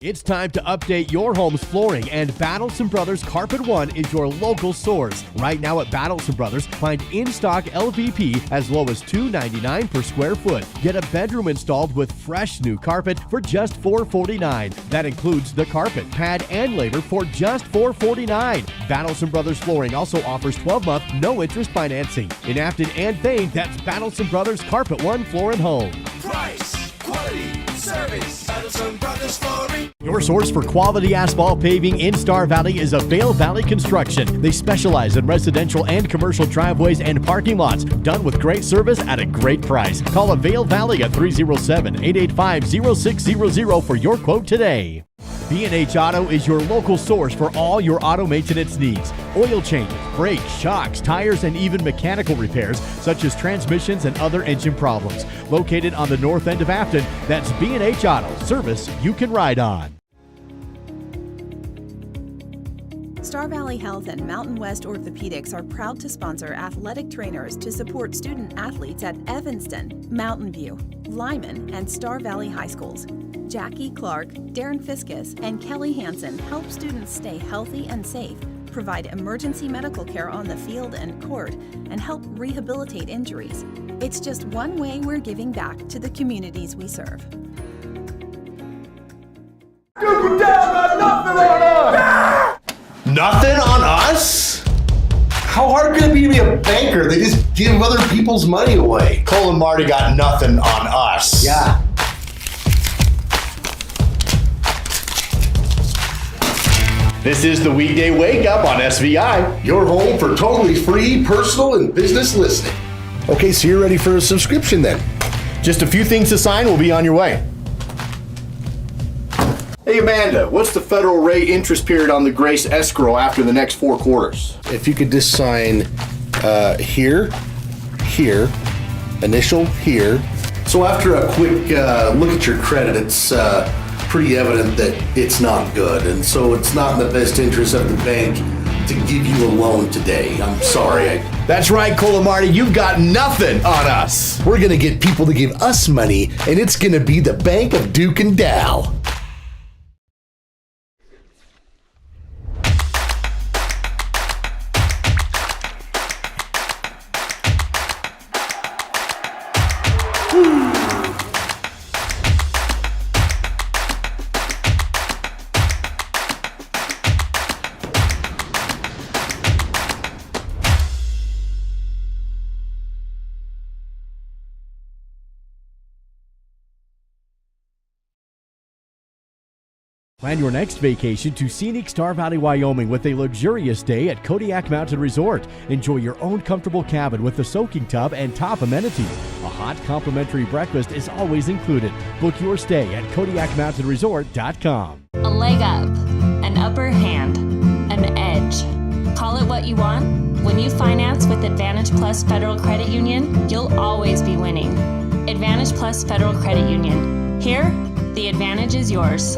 It's time to update your home's flooring, and Battleson Brothers Carpet One is your local source. Right now at Battleson Brothers, find in-stock LVP as low as $2.99 per square foot. Get a bedroom installed with fresh new carpet for just $4.49. That includes the carpet, pad, and labor for just $4.49. Battleson Brothers Flooring also offers 12-month no-interest financing. In Afton and Thane, that's Battleson Brothers Carpet One Floor and Home. Price, quality, service, Battleson Brothers Flooring. Your source for quality asphalt paving in Star Valley is Vail Valley Construction. They specialize in residential and commercial driveways and parking lots, done with great service at a great price. Call Vail Valley at 307-885-0600 for your quote today. B&H Auto is your local source for all your auto maintenance needs. Oil changes, brakes, shocks, tires, and even mechanical repairs such as transmissions and other engine problems. Located on the north end of Afton, that's B&H Auto, service you can ride on. Star Valley Health and Mountain West Orthopedics are proud to sponsor athletic trainers to support student athletes at Evanston, Mountain View, Lyman, and Star Valley High Schools. Jackie Clark, Darren Fiskus, and Kelly Hansen help students stay healthy and safe, provide emergency medical care on the field and court, and help rehabilitate injuries. It's just one way we're giving back to the communities we serve. Nothing on us? How hard can it be to be a banker? They just give other people's money away. Cole and Marty got nothing on us. Yeah. This is the Weekday Wake Up on SVI. Your home for totally free personal and business listening. Okay, so you're ready for a subscription then? Just a few things to sign, will be on your way. Hey Amanda, what's the federal rate interest period on the Grace escrow after the next 4 quarters? If you could just sign here, here, initial here. So after a quick look at your credit, it's pretty evident that it's not good. And so it's not in the best interest of the bank to give you a loan today. I'm sorry. That's right, Cole and Marty, you've got nothing on us. We're gonna get people to give us money, and it's gonna be the Bank of Duke and Dow. Plan your next vacation to scenic Star Valley, Wyoming with a luxurious stay at Kodiak Mountain Resort. Enjoy your own comfortable cabin with a soaking tub and top amenities. A hot complimentary breakfast is always included. Book your stay at KodiakMountainResort.com. A leg up, an upper hand, an edge. Call it what you want. When you finance with Advantage Plus Federal Credit Union, you'll always be winning. Advantage Plus Federal Credit Union. Here, the advantage is yours.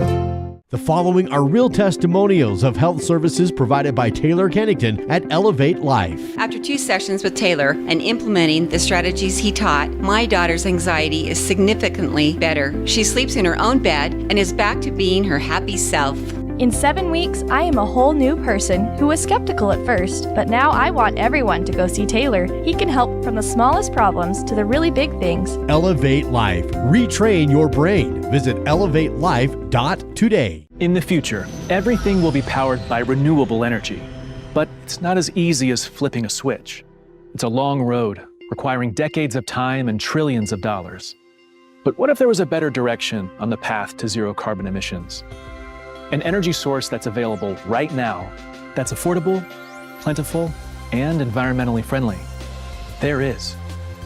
The following are real testimonials of health services provided by Taylor Kennington at Elevate Life. After 2 sessions with Taylor and implementing the strategies he taught, my daughter's anxiety is significantly better. She sleeps in her own bed and is back to being her happy self. In 7 weeks, I am a whole new person who was skeptical at first, but now I want everyone to go see Taylor. He can help from the smallest problems to the really big things. Elevate Life. Retrain your brain. Visit elevatelife.today. In the future, everything will be powered by renewable energy. But it's not as easy as flipping a switch. It's a long road, requiring decades of time and trillions of dollars. But what if there was a better direction on the path to zero carbon emissions? An energy source that's available right now, that's affordable, plentiful, and environmentally friendly. There is,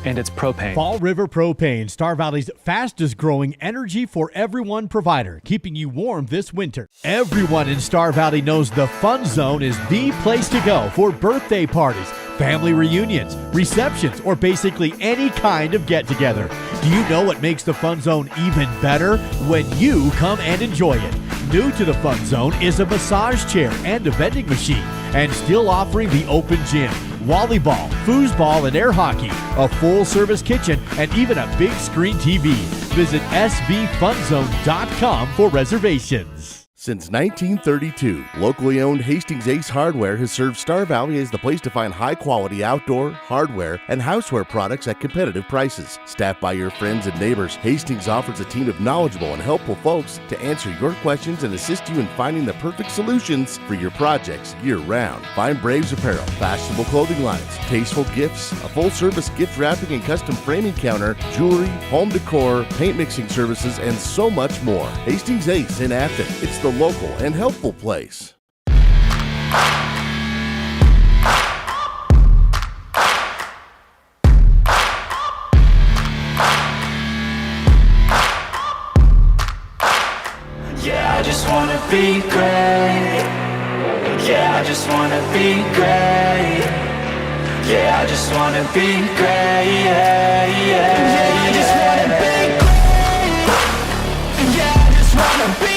and it's propane. Fall River Propane, Star Valley's fastest growing energy for everyone provider, keeping you warm this winter. Everyone in Star Valley knows the Fun Zone is the place to go for birthday parties, family reunions, receptions, or basically any kind of get-together. Do you know what makes the Fun Zone even better? When you come and enjoy it. New to the Fun Zone is a massage chair and a vending machine, and still offering the open gym, volleyball, foosball, and air hockey, a full-service kitchen, and even a big screen TV. Visit sbfunzone.com for reservations. Since 1932, locally owned Hastings Ace Hardware has served Star Valley as the place to find high-quality outdoor, hardware, and houseware products at competitive prices. Staffed by your friends and neighbors, Hastings offers a team of knowledgeable and helpful folks to answer your questions and assist you in finding the perfect solutions for your projects year-round. Find Braves apparel, fashionable clothing lines, tasteful gifts, a full-service gift wrapping and custom framing counter, jewelry, home decor, paint mixing services, and so much more. Hastings Ace in Afton. It's the local and helpful place. Yeah, I just wanna be great. Yeah, I just wanna be great. Yeah, I just wanna be great. Yeah, yeah, I just wanna be great. Yeah, I just wanna be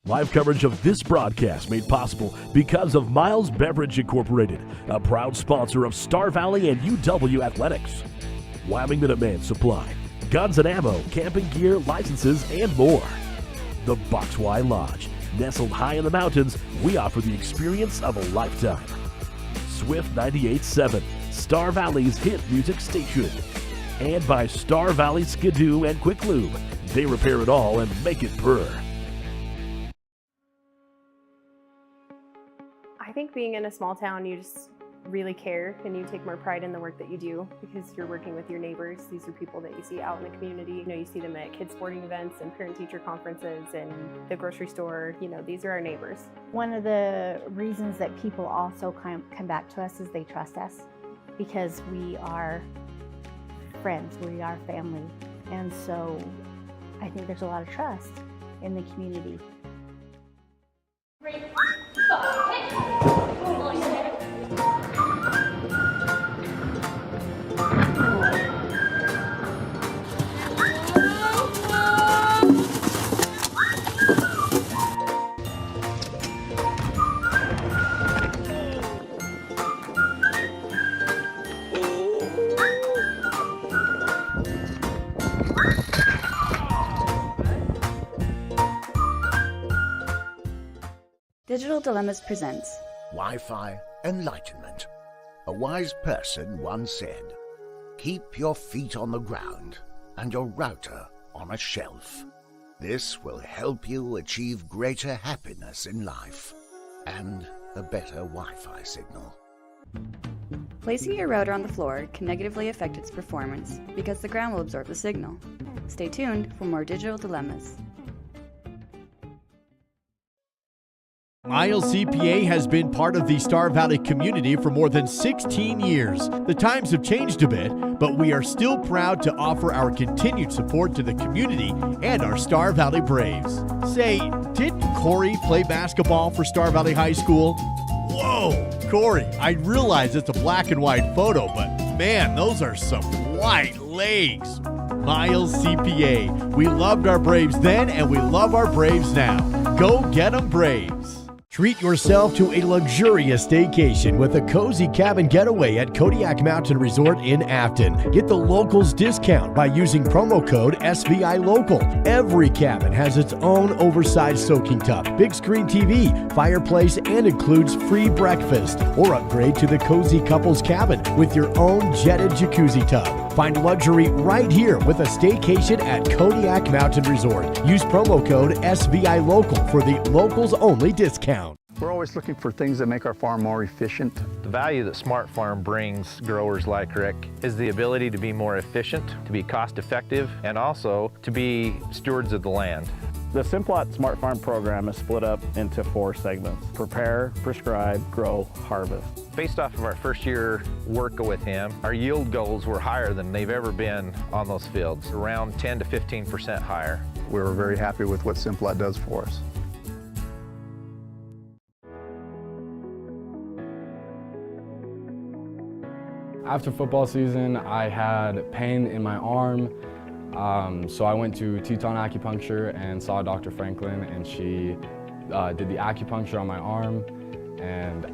Live coverage of this broadcast made possible because of Miles Beverage Incorporated, a proud sponsor of Star Valley and UW Athletics. Wyoming Minuteman Supply, guns and ammo, camping gear, licenses, and more. The Boxwhy Lodge, nestled high in the mountains, we offer the experience of a lifetime. Swift 98.7, Star Valley's hit music station. And by Star Valley Skidoo and Quick Lube, they repair it all and make it purr. I think being in a small town, you just really care and you take more pride in the work that you do because you're working with your neighbors. These are people that you see out in the community. You know, you see them at kids sporting events and parent-teacher conferences and the grocery store. You know, these are our neighbors. One of the reasons that people also come back to us is they trust us because we are friends, we are family. And so I think there's a lot of trust in the community. Digital Dilemmas presents Wi-Fi Enlightenment. A wise person once said, "Keep your feet on the ground and your router on a shelf. This will help you achieve greater happiness in life and a better Wi-Fi signal." Placing your router on the floor can negatively affect its performance because the ground will absorb the signal. Stay tuned for more Digital Dilemmas. Miles CPA has been part of the Star Valley community for more than 16 years. The times have changed a bit, but we are still proud to offer our continued support to the community and our Star Valley Braves. Say, didn't Corey play basketball for Star Valley High School? Whoa, Corey, I realize it's a black and white photo, but man, those are some white legs. Miles CPA. We loved our Braves then, and we love our Braves now. Go get 'em, Braves. Treat yourself to a luxurious staycation with a cozy cabin getaway at Kodiak Mountain Resort in Afton. Get the locals discount by using promo code SVI Local. Every cabin has its own oversized soaking tub, big screen TV, fireplace, and includes free breakfast. Or upgrade to the cozy couples cabin with your own jetted jacuzzi tub. Find luxury right here with a staycation at Kodiak Mountain Resort. Use promo code SVI Local for the locals only discount. We're always looking for things that make our farm more efficient. The value that Smart Farm brings growers like Rick is the ability to be more efficient, to be cost effective, and also to be stewards of the land. The Simplot Smart Farm program is split up into 4 segments: prepare, prescribe, grow, harvest. Based off of our first year work with him, our yield goals were higher than they've ever been on those fields, around 10 to 15% higher. We were very happy with what Simplot does for us. After football season, I had pain in my arm, so I went to Teton Acupuncture and saw Dr. Franklin, and she did the acupuncture on my arm, and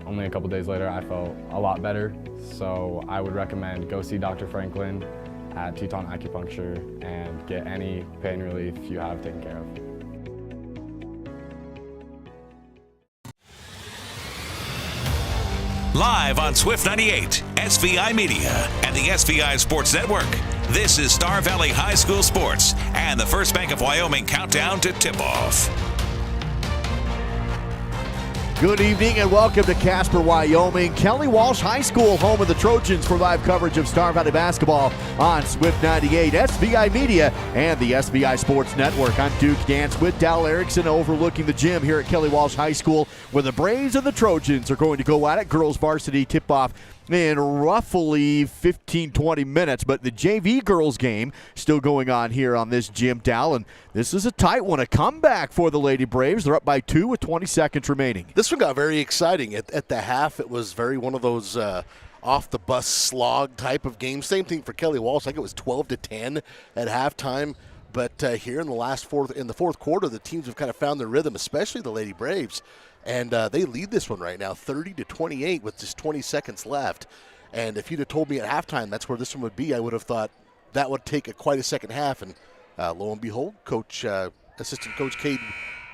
only a couple days later, I felt a lot better. So I would recommend go see Dr. Franklin at Teton Acupuncture and get any pain relief you have taken care of. Live on Swift 98, SVI Media, and the SVI Sports Network. This is Star Valley High School Sports and the First Bank of Wyoming countdown to tip-off. Good evening and welcome to Casper, Wyoming. Kelly Walsh High School, home of the Trojans, for live coverage of Star Valley basketball on Swift 98, SVI Media, and the SVI Sports Network. I'm Duke Gantz with Dal Erickson overlooking the gym here at Kelly Walsh High School, where the Braves and the Trojans are going to go at it. Girls varsity tip-off in roughly 15-20 minutes, but the JV girls game still going on here on this gym, Dal, and this is a tight one, a comeback for the Lady Braves. They're up by 2 with 20 seconds remaining. This one got very exciting. At the half, it was very one of those off-the-bus slog type of games. Same thing for Kelly Walsh. I think it was 12-10 at halftime. But here in the fourth quarter, the teams have kind of found their rhythm, especially the Lady Braves. And they lead this one right now, 30-28 with just 20 seconds left. And if you'd have told me at halftime that's where this one would be, I would have thought that would take quite a second half. And lo and behold, Assistant Coach Cade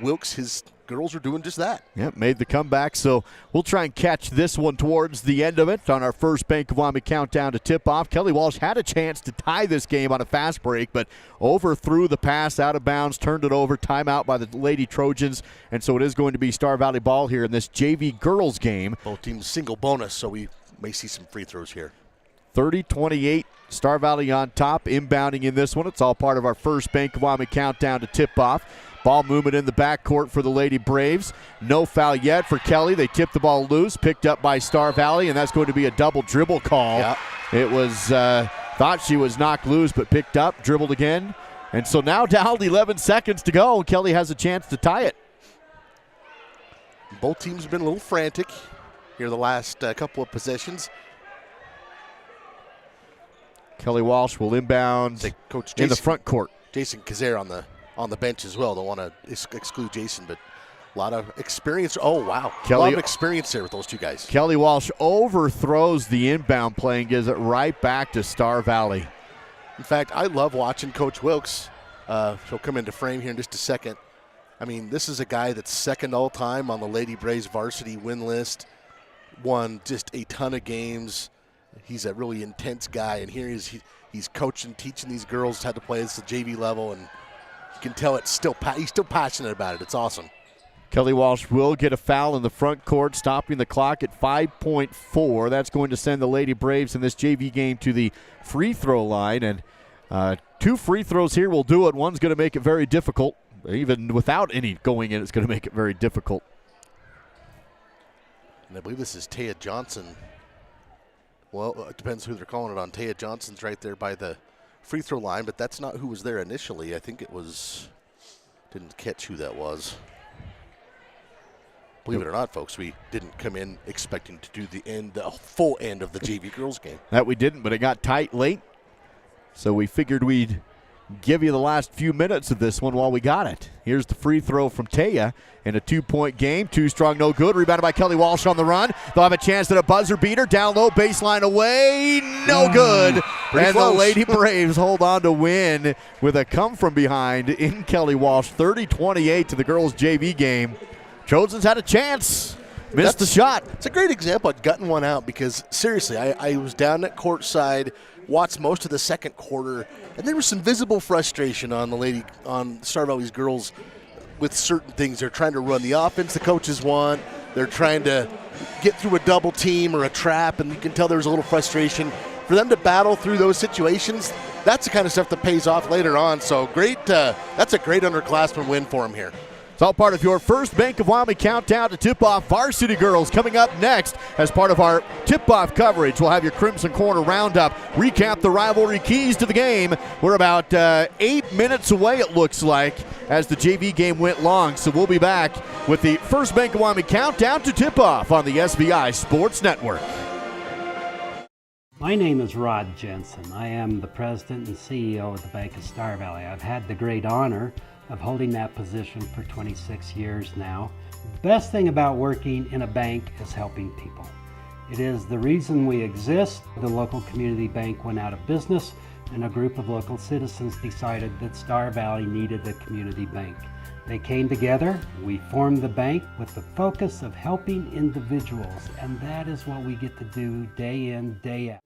Wilkes, his girls are doing just that. Yep, made the comeback. So we'll try and catch this one towards the end of it on our first Bank of Wyoming countdown to tip-off. Kelly Walsh had a chance to tie this game on a fast break, but overthrew the pass out of bounds, turned it over, timeout by the Lady Trojans, and so it is going to be Star Valley ball here in this JV girls game. Both teams single bonus, so we may see some free throws here. 30-28, Star Valley on top, inbounding in this one. It's all part of our first Bank of Wyoming countdown to tip-off. Ball movement in the backcourt for the Lady Braves. No foul yet for Kelly. They tip the ball loose, picked up by Star Valley, and that's going to be a double dribble call. Yep. It was, thought she was knocked loose, but picked up, dribbled again. And so now down 11 seconds to go. Kelly has a chance to tie it. Both teams have been a little frantic here the last couple of possessions. Kelly Walsh will inbound Coach in the front court. Jason Kazare on the bench as well. Don't want to exclude Jason, but a lot of experience. Oh, wow. A lot of experience there with those two guys. Kelly Walsh overthrows the inbound play and gives it right back to Star Valley. In fact, I love watching Coach Wilkes. She'll come into frame here in just a second. I mean, this is a guy that's second all-time on the Lady Braves varsity win list. Won just a ton of games. He's a really intense guy, and here he's coaching, teaching these girls how to play at the JV level, and you can tell he's still passionate about it. It's awesome. Kelly Walsh will get a foul in the front court, stopping the clock at 5.4. That's going to send the Lady Braves in this JV game to the free throw line, and 2 free throws here will do it. One's going to make it very difficult. Even without any going in, it's going to make it very difficult. And I believe this is Taya Johnson. Well, it depends who they're calling it on. Taya Johnson's right there by the free throw line, but that's not who was there initially. I think it was, didn't catch who that was. Believe it or not, folks, we didn't come in expecting to do the full end of the JV girls game. That we didn't, but it got tight late. So we figured we'd give you the last few minutes of this one while we got it. Here's the free throw from Taya in a 2-point game. Too strong, no good. Rebounded by Kelly Walsh on the run. They'll have a chance at a buzzer beater. Down low, baseline away. No good. And close. The Lady Braves hold on to win with a come from behind in Kelly Walsh. 30-28 to the girls' JV game. Trojans had a chance. Missed the shot. It's a great example of gutting one out because, seriously, I was down at courtside, watched most of the second quarter, and there was some visible frustration on Star Valley's girls with certain things. They're trying to run the offense the coaches want. They're trying to get through a double team or a trap, and you can tell there's a little frustration. For them to battle through those situations, that's the kind of stuff that pays off later on. So great. That's a great underclassmen win for them here. It's all part of your first Bank of Wyoming countdown to tip-off varsity girls. Coming up next as part of our tip-off coverage, we'll have your Crimson Corner Roundup, recap the rivalry keys to the game. We're about 8 minutes away, it looks like, as the JV game went long. So we'll be back with the first Bank of Wyoming countdown to tip-off on the SVI Sports Network. My name is Rod Jensen. I am the president and CEO of the Bank of Star Valley. I've had the great honor of holding that position for 26 years now. The best thing about working in a bank is helping people. It is the reason we exist. The local community bank went out of business, and a group of local citizens decided that Star Valley needed a community bank. They came together, we formed the bank with the focus of helping individuals, and that is what we get to do day in, day out.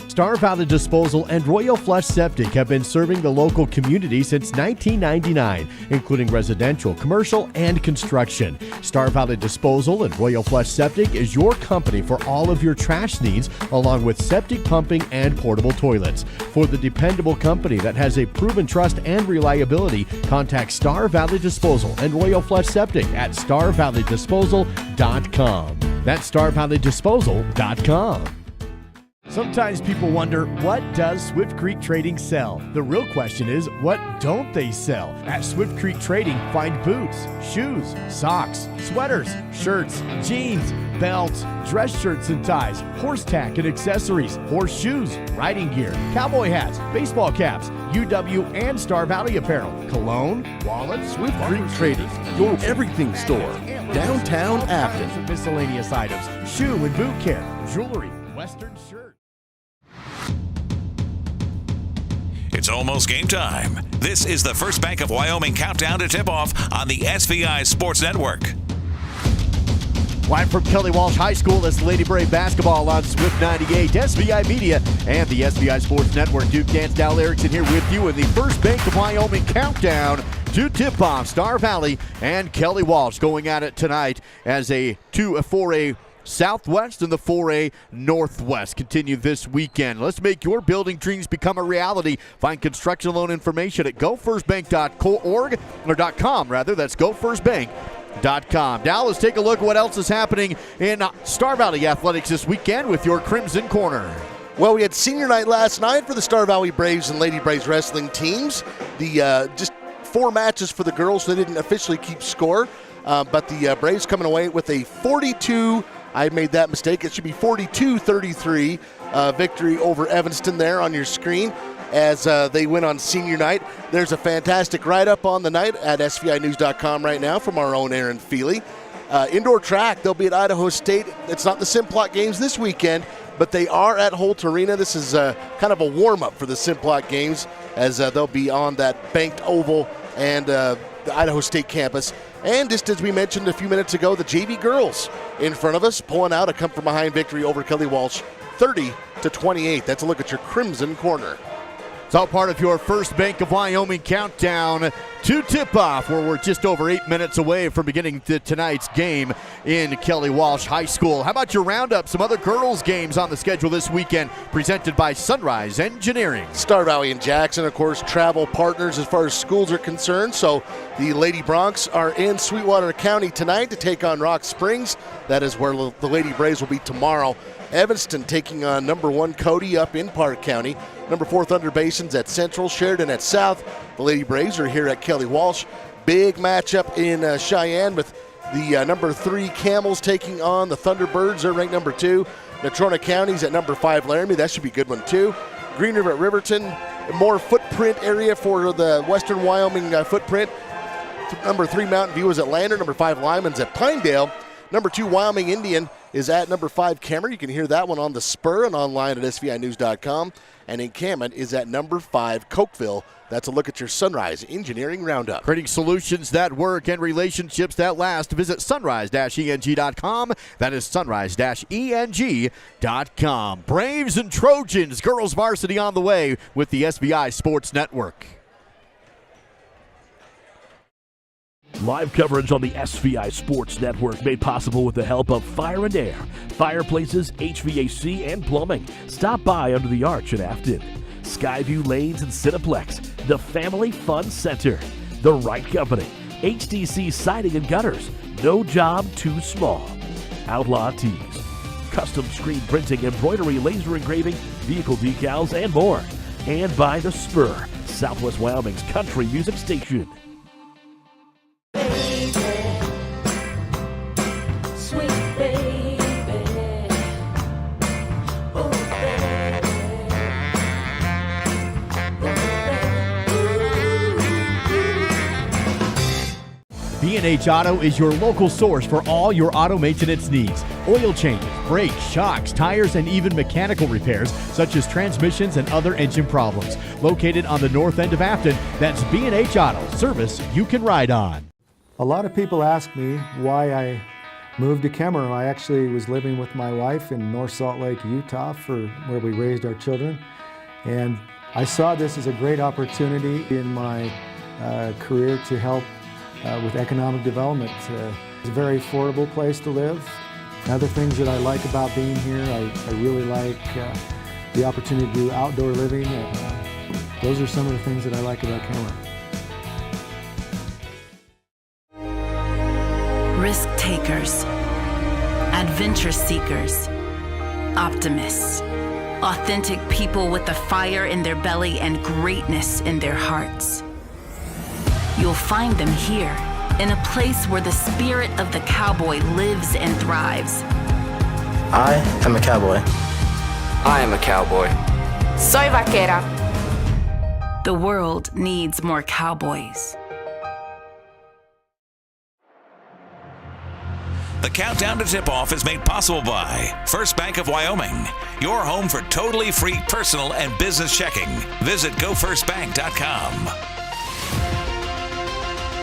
Star Valley Disposal and Royal Flush Septic have been serving the local community since 1999, including residential, commercial, and construction. Star Valley Disposal and Royal Flush Septic is your company for all of your trash needs, along with septic pumping and portable toilets. For the dependable company that has a proven trust and reliability, contact Star Valley Disposal and Royal Flush Septic at starvalleydisposal.com. That's starvalleydisposal.com. Sometimes people wonder, what does Swift Creek Trading sell? The real question is, what don't they sell? At Swift Creek Trading, find boots, shoes, socks, sweaters, shirts, jeans, belts, dress shirts and ties, horse tack and accessories, horseshoes, riding gear, cowboy hats, baseball caps, UW and Star Valley apparel, cologne, wallets, Swift Creek Trading, your everything store, downtown Afton. Miscellaneous items, shoe and boot care, jewelry, western shirt. It's almost game time. This is the First Bank of Wyoming countdown to tip-off on the SVI Sports Network. Live from Kelly Walsh High School, it's Lady Brave basketball on Swift 98, SVI Media, and the SVI Sports Network. Duke Dance, Dal Erickson here with you in the First Bank of Wyoming countdown to tip-off. Star Valley and Kelly Walsh going at it tonight as a 4A Southwest and the 4A Northwest continue this weekend. Let's make your building dreams become a reality. Find construction loan information at gofirstbank.org or .com rather. That's gofirstbank.com. Now let's take a look at what else is happening in Star Valley athletics this weekend with your Crimson Corner. Well, we had senior night last night for the Star Valley Braves and Lady Braves wrestling teams. The just 4 matches for the girls. They didn't officially keep score, but the Braves coming away with a 42. I made that mistake. It should be 42-33 victory over Evanston there on your screen as they win on senior night. There's a fantastic write-up on the night at SVInews.com right now from our own Aaron Feely. Indoor track, they'll be at Idaho State. It's not the Simplot games this weekend, but they are at Holt Arena. This is kind of a warm-up for the Simplot games as they'll be on that banked oval and the Idaho State campus. And just as we mentioned a few minutes ago, the JV girls in front of us pulling out a come-from-behind victory over Kelly Walsh, 30-28. That's a look at your Crimson Corner. It's all part of your First Bank of Wyoming countdown to tip-off, where we're just over 8 minutes away from beginning tonight's game in Kelly Walsh High School. How about your roundup? Some other girls' games on the schedule this weekend, presented by Sunrise Engineering. Star Valley and Jackson, of course, travel partners as far as schools are concerned. So the Lady Broncs are in Sweetwater County tonight to take on Rock Springs. That is where the Lady Braves will be tomorrow. Evanston taking on number 1 Cody up in Park County. Number 4 Thunder Basins at Central, Sheridan at South. The Lady Braves are here at Kelly Walsh. Big matchup in Cheyenne with the number 3 Camels taking on the Thunderbirds. They're ranked number 2. Natrona County's at number 5 Laramie. That should be a good one too. Green River at Riverton. More footprint area for the Western Wyoming footprint. Number 3 Mountain View is at Lander. Number 5 Lyman's at Pinedale. Number 2 Wyoming Indian is at number 5 Cameron. You can hear that one on the Spur and online at SVInews.com. And in Camet is at number 5 Cokeville. That's a look at your Sunrise Engineering Roundup. Creating solutions that work and relationships that last. Visit sunrise-eng.com. That is sunrise-eng.com. Braves and Trojans, girls varsity on the way with the SVI Sports Network. Live coverage on the SVI Sports Network made possible with the help of Fire and Air, fireplaces, HVAC, and plumbing. Stop by under the arch in Afton. Skyview Lanes and Cineplex, the Family Fun Center. the right company. HDC Siding and Gutters. No job too small. Outlaw Tees. Custom screen printing, embroidery, laser engraving, vehicle decals, and more. And by The Spur, Southwest Wyoming's country music station. B&H Auto is your local source for all your auto maintenance needs. Oil changes, brakes, shocks, tires, and even mechanical repairs such as transmissions and other engine problems. Located on the north end of Afton, that's B&H Auto, service you can ride on. A lot of people ask me why I moved to Kemmerer. I actually was living with my wife in North Salt Lake, Utah, where we raised our children. And I saw this as a great opportunity in my career to help with economic development. It's a very affordable place to live. Other things that I like about being here, I really like the opportunity to do outdoor living. Those are some of the things that I like about Kemmerer. Risk takers, adventure seekers, optimists, authentic people with the fire in their belly and greatness in their hearts. You'll find them here, in a place where the spirit of the cowboy lives and thrives. I am a cowboy. I am a cowboy. Soy vaquera. The world needs more cowboys. The countdown to tip-off is made possible by First Bank of Wyoming, your home for totally free personal and business checking. Visit gofirstbank.com.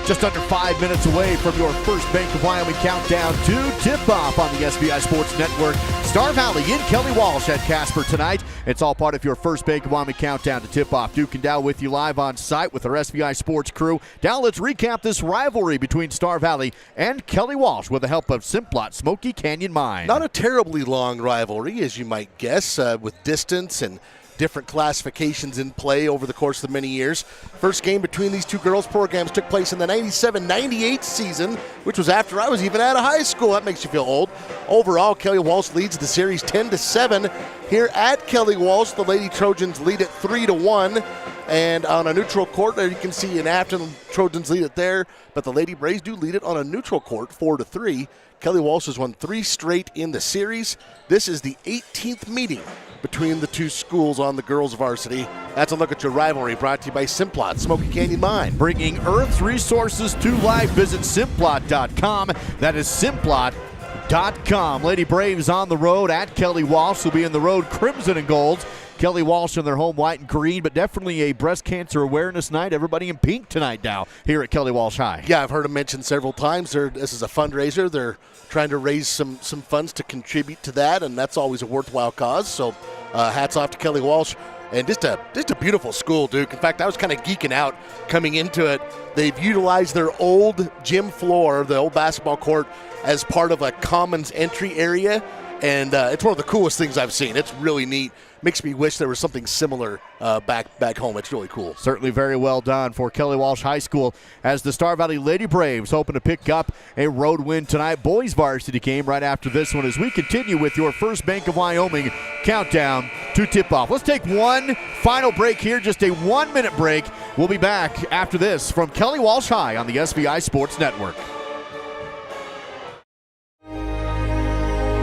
Just under 5 minutes away from your First Bank of Wyoming countdown to tip-off on the SVI Sports Network. Star Valley in Kelly Walsh at Casper tonight. It's all part of your First Bank of Wyoming countdown to tip-off. Duke and Dow with you live on site with our SVI Sports crew. Now let's recap this rivalry between Star Valley and Kelly Walsh with the help of Simplot Smoky Canyon Mine. Not a terribly long rivalry, as you might guess, with distance and different classifications in play over the course of the many years. First game between these two girls' programs took place in the 97-98 season, which was after I was even out of high school. That makes you feel old. Overall, Kelly Walsh leads the series 10-7. Here at Kelly Walsh, the Lady Trojans lead it 3-1. And on a neutral court, there you can see in Afton, Trojans lead it there, but the Lady Braves do lead it on a neutral court, 4-3. Kelly Walsh has won 3 straight in the series. This is the 18th meeting between the two schools on the girls' varsity. That's a look at your rivalry, brought to you by Simplot Smoky Canyon Mine. Bringing Earth's resources to life. Visit Simplot.com. That is Simplot.com. Lady Braves on the road at Kelly Walsh. Will be in the road crimson and gold. Kelly Walsh in their home white and green, but definitely a breast cancer awareness night. Everybody in pink tonight now here at Kelly Walsh High. Yeah, I've heard them mention several times. This is a fundraiser. They're trying to raise some funds to contribute to that, and that's always a worthwhile cause. So hats off to Kelly Walsh. And just a beautiful school, Duke. In fact, I was kind of geeking out coming into it. They've utilized their old gym floor, the old basketball court, as part of a commons entry area. And it's one of the coolest things I've seen. It's really neat. Makes me wish there was something similar back home. It's really cool. Certainly very well done for Kelly Walsh High School as the Star Valley Lady Braves hoping to pick up a road win tonight. Boys varsity game right after this one as we continue with your First Bank of Wyoming countdown to tip-off. Let's take one final break here, just a 1-minute break. We'll be back after this from Kelly Walsh High on the SVI Sports Network.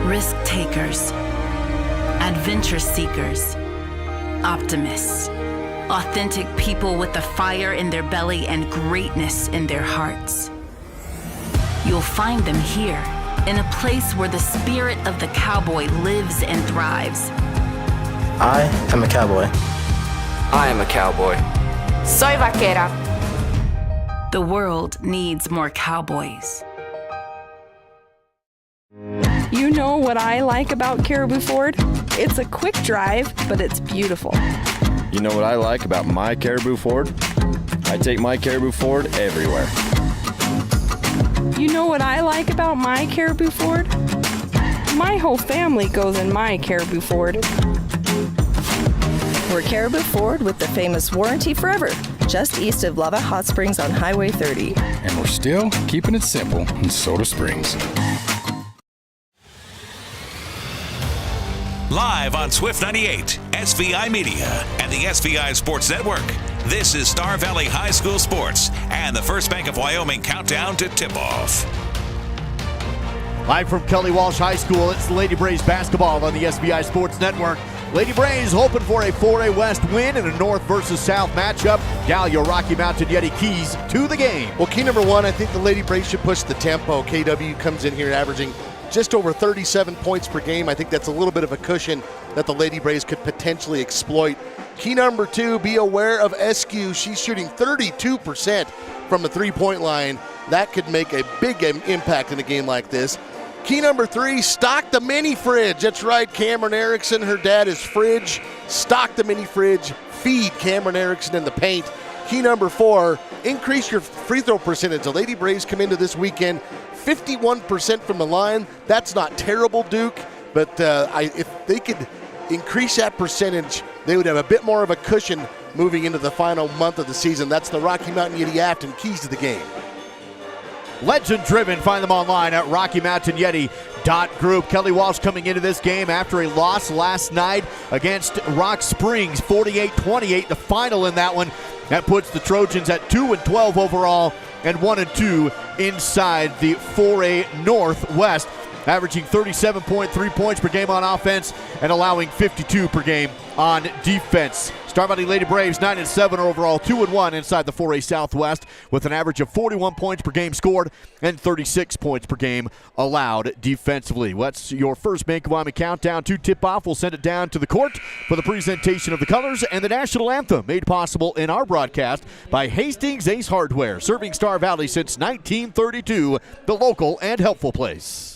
Risk takers, adventure seekers, optimists, authentic people with the fire in their belly and greatness in their hearts. You'll find them here, in a place where the spirit of the cowboy lives and thrives. I am a cowboy. I am a cowboy. Soy vaquera. The world needs more cowboys. You know what I like about Caribou Ford? It's a quick drive, but it's beautiful. You know what I like about my Caribou Ford? I take my Caribou Ford everywhere. You know what I like about my Caribou Ford? My whole family goes in my Caribou Ford. We're Caribou Ford with the famous Warranty Forever. just east of Lava Hot Springs on Highway 30. And we're still keeping it simple in Soda Springs. Live on Swift 98, SVI Media, and the SVI Sports Network. This is Star Valley High School Sports and the First Bank of Wyoming countdown to tip-off. Live from Kelly Walsh High School, it's Lady Braves basketball on the SVI Sports Network. Lady Braves hoping for a 4A West win in a North versus South matchup. Gallia Rocky Mountain Yeti keys to the game. Well, key number one, I think the Lady Braves should push the tempo. KW comes in here averaging just over 37 points per game. I think that's a little bit of a cushion that the Lady Braves could potentially exploit. Key number two, be aware of Eskew. She's shooting 32% from the three-point line. That could make a big impact in a game like this. Key number three, stock the mini fridge. That's right, Cameron Erickson, her dad is Fridge. Stock the mini fridge, feed Cameron Erickson in the paint. Key number four, increase your free throw percentage. The Lady Braves come into this weekend 51% from the line. That's not terrible, Duke, but if they could increase that percentage, they would have a bit more of a cushion moving into the final month of the season. That's the Rocky Mountain Yeti Afton keys to the game. Legend driven. Find them online at RockyMountainYeti.group. Kelly Walsh coming into this game after a loss last night against Rock Springs, 48-28, the final in that one. That puts the Trojans at 2-12 overall and 1-2 inside the 4A Northwest, averaging 37.3 points per game on offense and allowing 52 per game on defense. Star Valley Lady Braves 9-7 overall, 2-1 inside the 4A Southwest with an average of 41 points per game scored and 36 points per game allowed defensively. What's your first Bank of Wyoming countdown to tip-off? We'll send it down to the court for the presentation of the colors and the national anthem, made possible in our broadcast by Hastings Ace Hardware, serving Star Valley since 1932, the local and helpful place.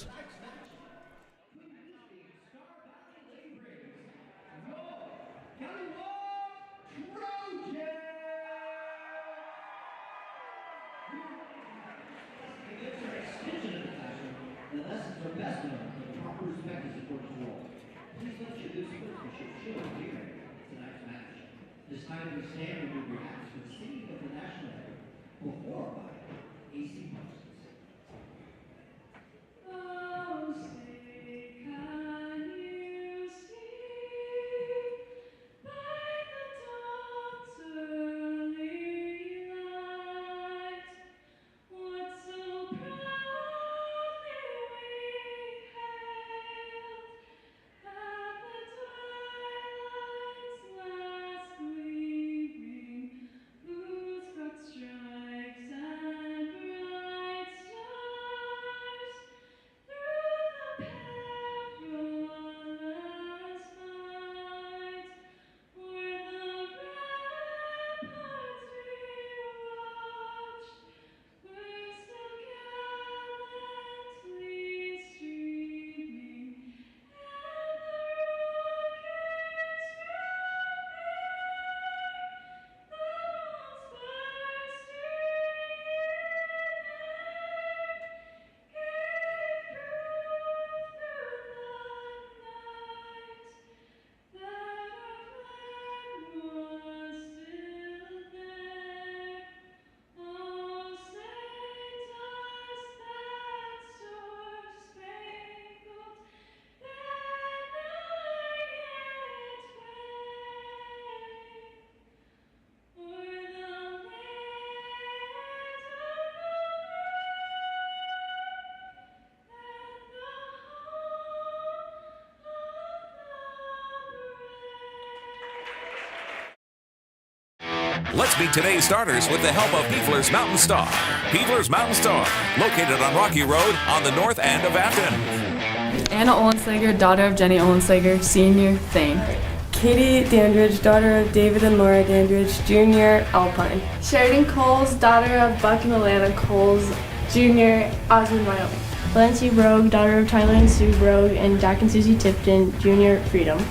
This time we stand and we react to the singing of the national anthem performed by AC Parsons. Oh, say, can you see by the dawn's early light what so proudly we hailed at the twilight's last gleaming, whose broad stripes and bright stars through the perilous fight o'er the ramparts we watched, were still gallantly streaming, and the rockets Let's meet today's starters with the help of Peefler's Mountain Star. Peefler's Mountain Star, located on Rocky Road on the north end of Afton. Anna Olenslager, daughter of Jenny Olenslager, senior, Thane. Katie Dandridge, daughter of David and Laura Dandridge, junior, Alpine. Sheridan Coles, daughter of Buck and Alana Coles, junior, Osmond, Wyoming. Lindsay Brogue, daughter of Tyler and Sue Brogue, and Jack and Susie Tipton, junior, Freedom.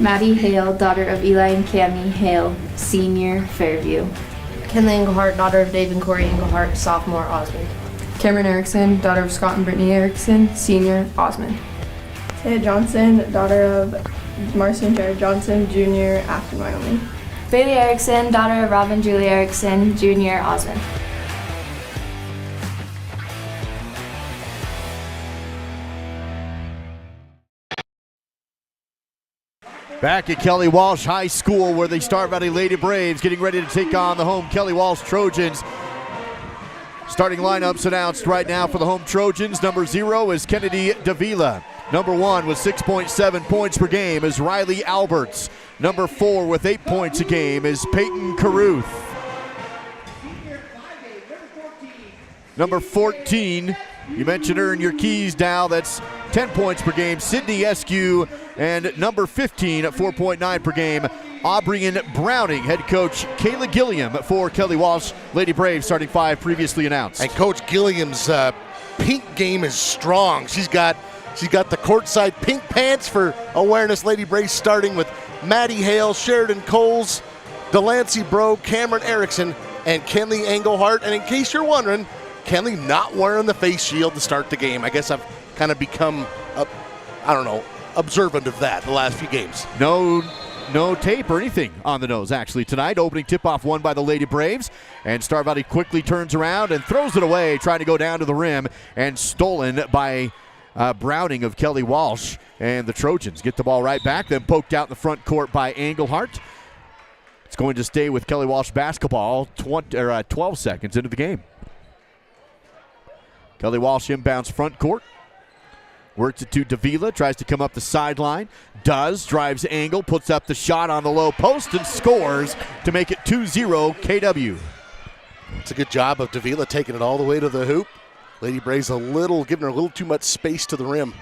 Maddie Hale, daughter of Eli and Cammie Hale, senior, Fairview. Kinley Englehart, daughter of Dave and Corey Englehart, sophomore, Osmond. Cameron Erickson, daughter of Scott and Brittany Erickson, senior, Osmond. Taya Johnson, daughter of Marcy and Jared Johnson, junior, Afton, Wyoming. Bailey Erickson, daughter of Robin Julie Erickson, Jr., Osmond. Back at Kelly Walsh High School, where the Star Valley Lady Braves getting ready to take on the home Kelly Walsh Trojans. Starting lineups announced right now for the home Trojans. Number 0 is Kennedy Davila. Number 1 with 6.7 points per game is Riley Alberts. Number 4 with 8 points a game is Peyton Caruth. Number 14, you mentioned her in your keys now, that's 10 points per game, Sydney Eskew. And number 15 at 4.9 per game, Aubrian Browning. Head coach Kayla Gilliam for Kelly Walsh Lady Braves, starting 5 previously announced. And Coach Gilliam's pink game is strong. She's got the courtside pink pants for Awareness Lady Braves, starting with Maddie Hale, Sheridan Coles, Delancey Brogue, Cameron Erickson, and Kenley Engelhart. And in case you're wondering, Kenley not wearing the face shield to start the game. I guess I've kind of become, observant of that the last few games. No tape or anything on the nose, actually, tonight. Opening tip-off won by the Lady Braves, and Star Valley quickly turns around and throws it away, trying to go down to the rim, and stolen by Browning of Kelly Walsh. And the Trojans get the ball right back, then poked out in the front court by Engelhart. It's going to stay with Kelly Walsh basketball 12 seconds into the game. Kelly Walsh inbounds front court. Works it to Davila, tries to come up the sideline. Does, drives angle, puts up the shot on the low post and scores to make it 2-0 KW. It's a good job of Davila taking it all the way to the hoop. Lady Braves giving her a little too much space to the rim.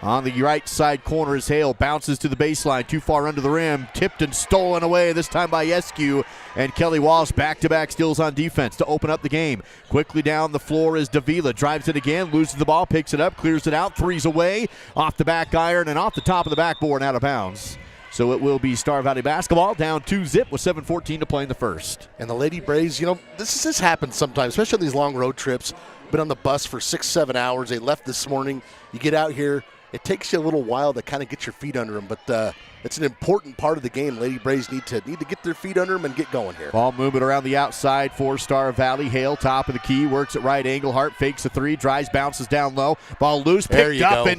On the right side corner is Hale, bounces to the baseline, too far under the rim, tipped and stolen away, this time by Eskew, and Kelly Walsh back-to-back steals on defense to open up the game. Quickly down the floor is Davila, drives it again, loses the ball, picks it up, clears it out, threes away, off the back iron and off the top of the backboard and out of bounds. So it will be Star Valley basketball down 2-0 with 7:14 to play in the first. And the Lady Braves, this happens sometimes, especially on these long road trips. Been on the bus for 6-7 hours. They left this morning. You get out here, it takes you a little while to kind of get your feet under them, but it's an important part of the game. Lady Braves need to get their feet under them and get going here. Ball moving around the outside for Star Valley. Hale, top of the key, works it right. Engelhart fakes a 3, drives, bounces down low. Ball loose, picked up, and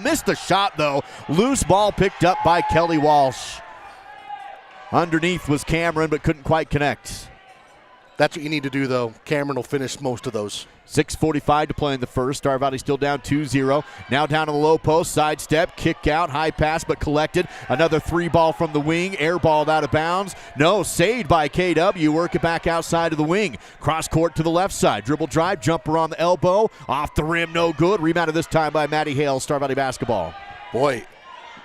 missed the shot, though. Loose ball picked up by Kelly Walsh. Underneath was Cameron, but couldn't quite connect. That's what you need to do, though. Cameron will finish most of those. 6:45 to play in the first. Star Valley still down 2-0. Now down to the low post, sidestep, kick out, high pass, but collected. Another 3 ball from the wing, airballed out of bounds. No, saved by KW. Work it back outside of the wing. Cross court to the left side. Dribble drive, jumper on the elbow. Off the rim, no good. Rebounded this time by Maddie Hale, Star Valley basketball. Boy,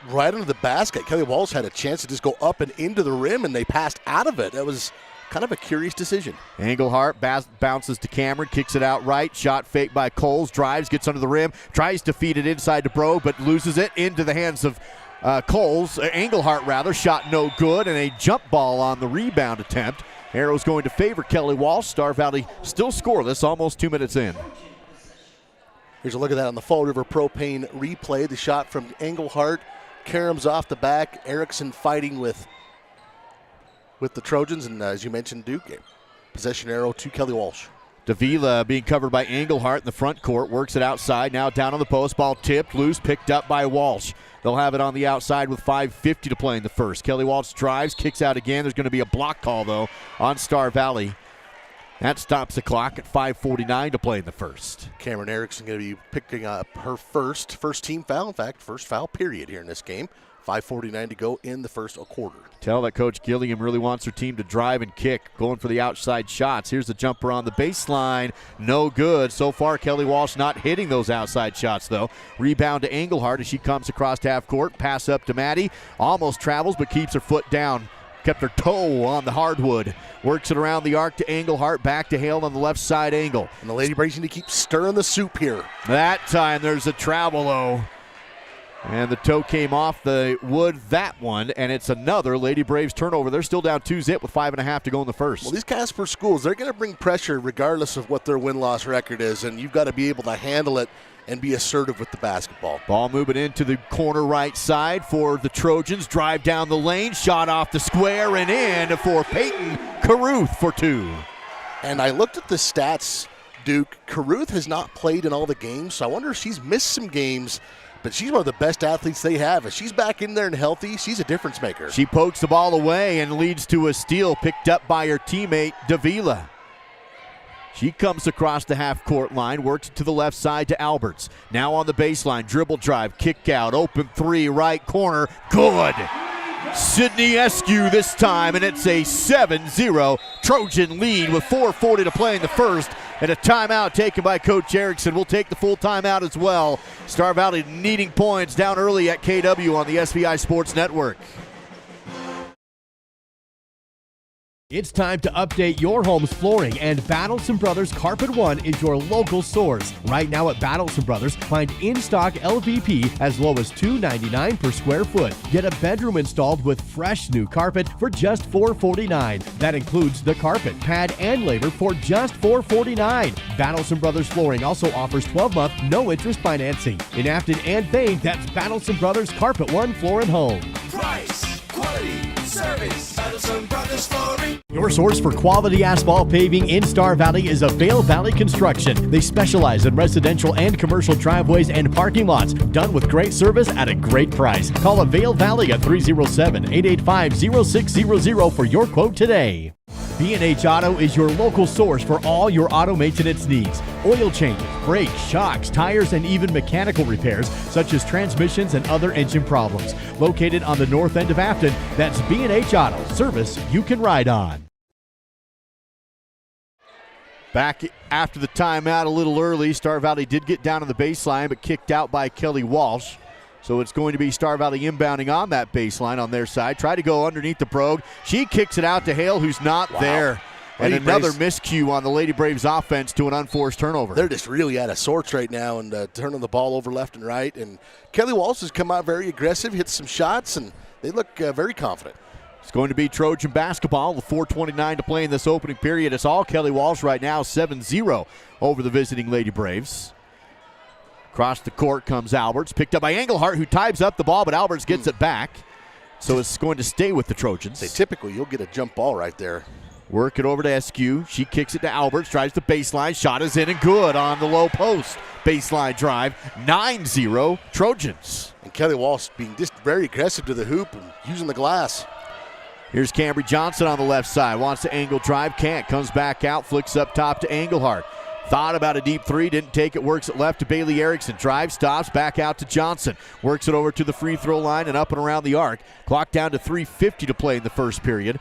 right under the basket. Kelly Walsh had a chance to just go up and into the rim, and they passed out of it. That was kind of a curious decision. Engelhart bounces to Cameron, kicks it out right. Shot fake by Coles, drives, gets under the rim, tries to feed it inside to Brogue, but loses it into the hands of Engelhart rather. Shot no good, and a jump ball on the rebound attempt. Arrow's going to favor Kelly Walsh. Star Valley still scoreless, almost 2 minutes in. Here's a look at that on the Fall River Propane replay. The shot from Engelhart. Karam's off the back. Erickson fighting with the Trojans, and as you mentioned, Duke, possession arrow to Kelly Walsh. Davila being covered by Engelhart in the front court, works it outside, now down on the post, ball tipped, loose, picked up by Walsh. They'll have it on the outside with 5:50 to play in the first. Kelly Walsh drives, kicks out again. There's going to be a block call, though, on Star Valley. That stops the clock at 5:49 to play in the first. Cameron Erickson going to be picking up her first team foul. In fact, first foul period here in this game. 5:49 to go in the first quarter. Tell that Coach Gilliam really wants her team to drive and kick, going for the outside shots. Here's the jumper on the baseline. No good. So far, Kelly Walsh not hitting those outside shots, though. Rebound to Engelhart as she comes across half court. Pass up to Maddie. Almost travels, but keeps her foot down. Kept her toe on the hardwood. Works it around the arc to Engelhart. Back to Hale on the left side angle. And the Lady Braves need to keep stirring the soup here. That time there's a travel, though. And the toe came off the wood, that one, and it's another Lady Braves turnover. They're still down 2-0 with 5.5 to go in the first. Well, these Casper schools, they're going to bring pressure regardless of what their win-loss record is, and you've got to be able to handle it and be assertive with the basketball. Ball moving into the corner right side for the Trojans. Drive down the lane, shot off the square and in for Peyton Caruth for 2. And I looked at the stats, Duke. Caruth has not played in all the games, so I wonder if she's missed some games, but she's one of the best athletes they have. If she's back in there and healthy, she's a difference maker. She pokes the ball away and leads to a steal picked up by her teammate, Davila. She comes across the half-court line, works to the left side to Alberts. Now on the baseline, dribble drive, kick out, open 3, right corner, good. Sydney Eskew this time, and it's a 7-0 Trojan lead with 4:40 to play in the first, and a timeout taken by Coach Erickson. We'll take the full timeout as well. Star Valley needing points down early at KW on the SVI Sports Network. It's time to update your home's flooring, and Battleson Brothers Carpet One is your local source. Right now at Battleson Brothers, find in-stock LVP as low as $2.99 per square foot. Get a bedroom installed with fresh new carpet for just $4.49. That includes the carpet, pad, and labor for just $4.49. Battleson Brothers Flooring also offers 12-month no-interest financing. In Afton and Thane, that's Battleson Brothers Carpet One Floor and Home. Price, quality, service, Battleson Brothers Flooring. Your source for quality asphalt paving in Star Valley is Avail Valley Construction. They specialize in residential and commercial driveways and parking lots, done with great service at a great price. Call Avail Valley at 307-885-0600 for your quote today. B&H Auto is your local source for all your auto maintenance needs. Oil changes, brakes, shocks, tires, and even mechanical repairs such as transmissions and other engine problems. Located on the north end of Afton, that's B&H Auto, service you can ride on. Back after the timeout a little early, Star Valley did get down on the baseline but kicked out by Kelly Walsh. So it's going to be Star Valley inbounding on that baseline on their side. Try to go underneath the brogue. She kicks it out to Hale, who's not there. And another miscue on the Lady Braves offense to an unforced turnover. They're just really out of sorts right now and turning the ball over left and right. And Kelly Walsh has come out very aggressive, hit some shots, and they look very confident. It's going to be Trojan basketball with 4:29 to play in this opening period. It's all Kelly Walsh right now, 7-0 over the visiting Lady Braves. Across the court comes Alberts, picked up by Engelhart, who ties up the ball, but Alberts gets it back. So it's going to stay with the Trojans. Typically, you'll get a jump ball right there. Work it over to Eskew. She kicks it to Alberts, tries the baseline. Shot is in and good on the low post. Baseline drive, 9-0 Trojans. And Kelly Walsh being just very aggressive to the hoop and using the glass. Here's Cambry Johnson on the left side. Wants to angle drive, can't. Comes back out, flicks up top to Engelhart. Thought about a deep three, didn't take it, works it left to Bailey Erickson. Drive, stops, back out to Johnson. Works it over to the free throw line and up and around the arc. Clock down to 3:50 to play in the first period.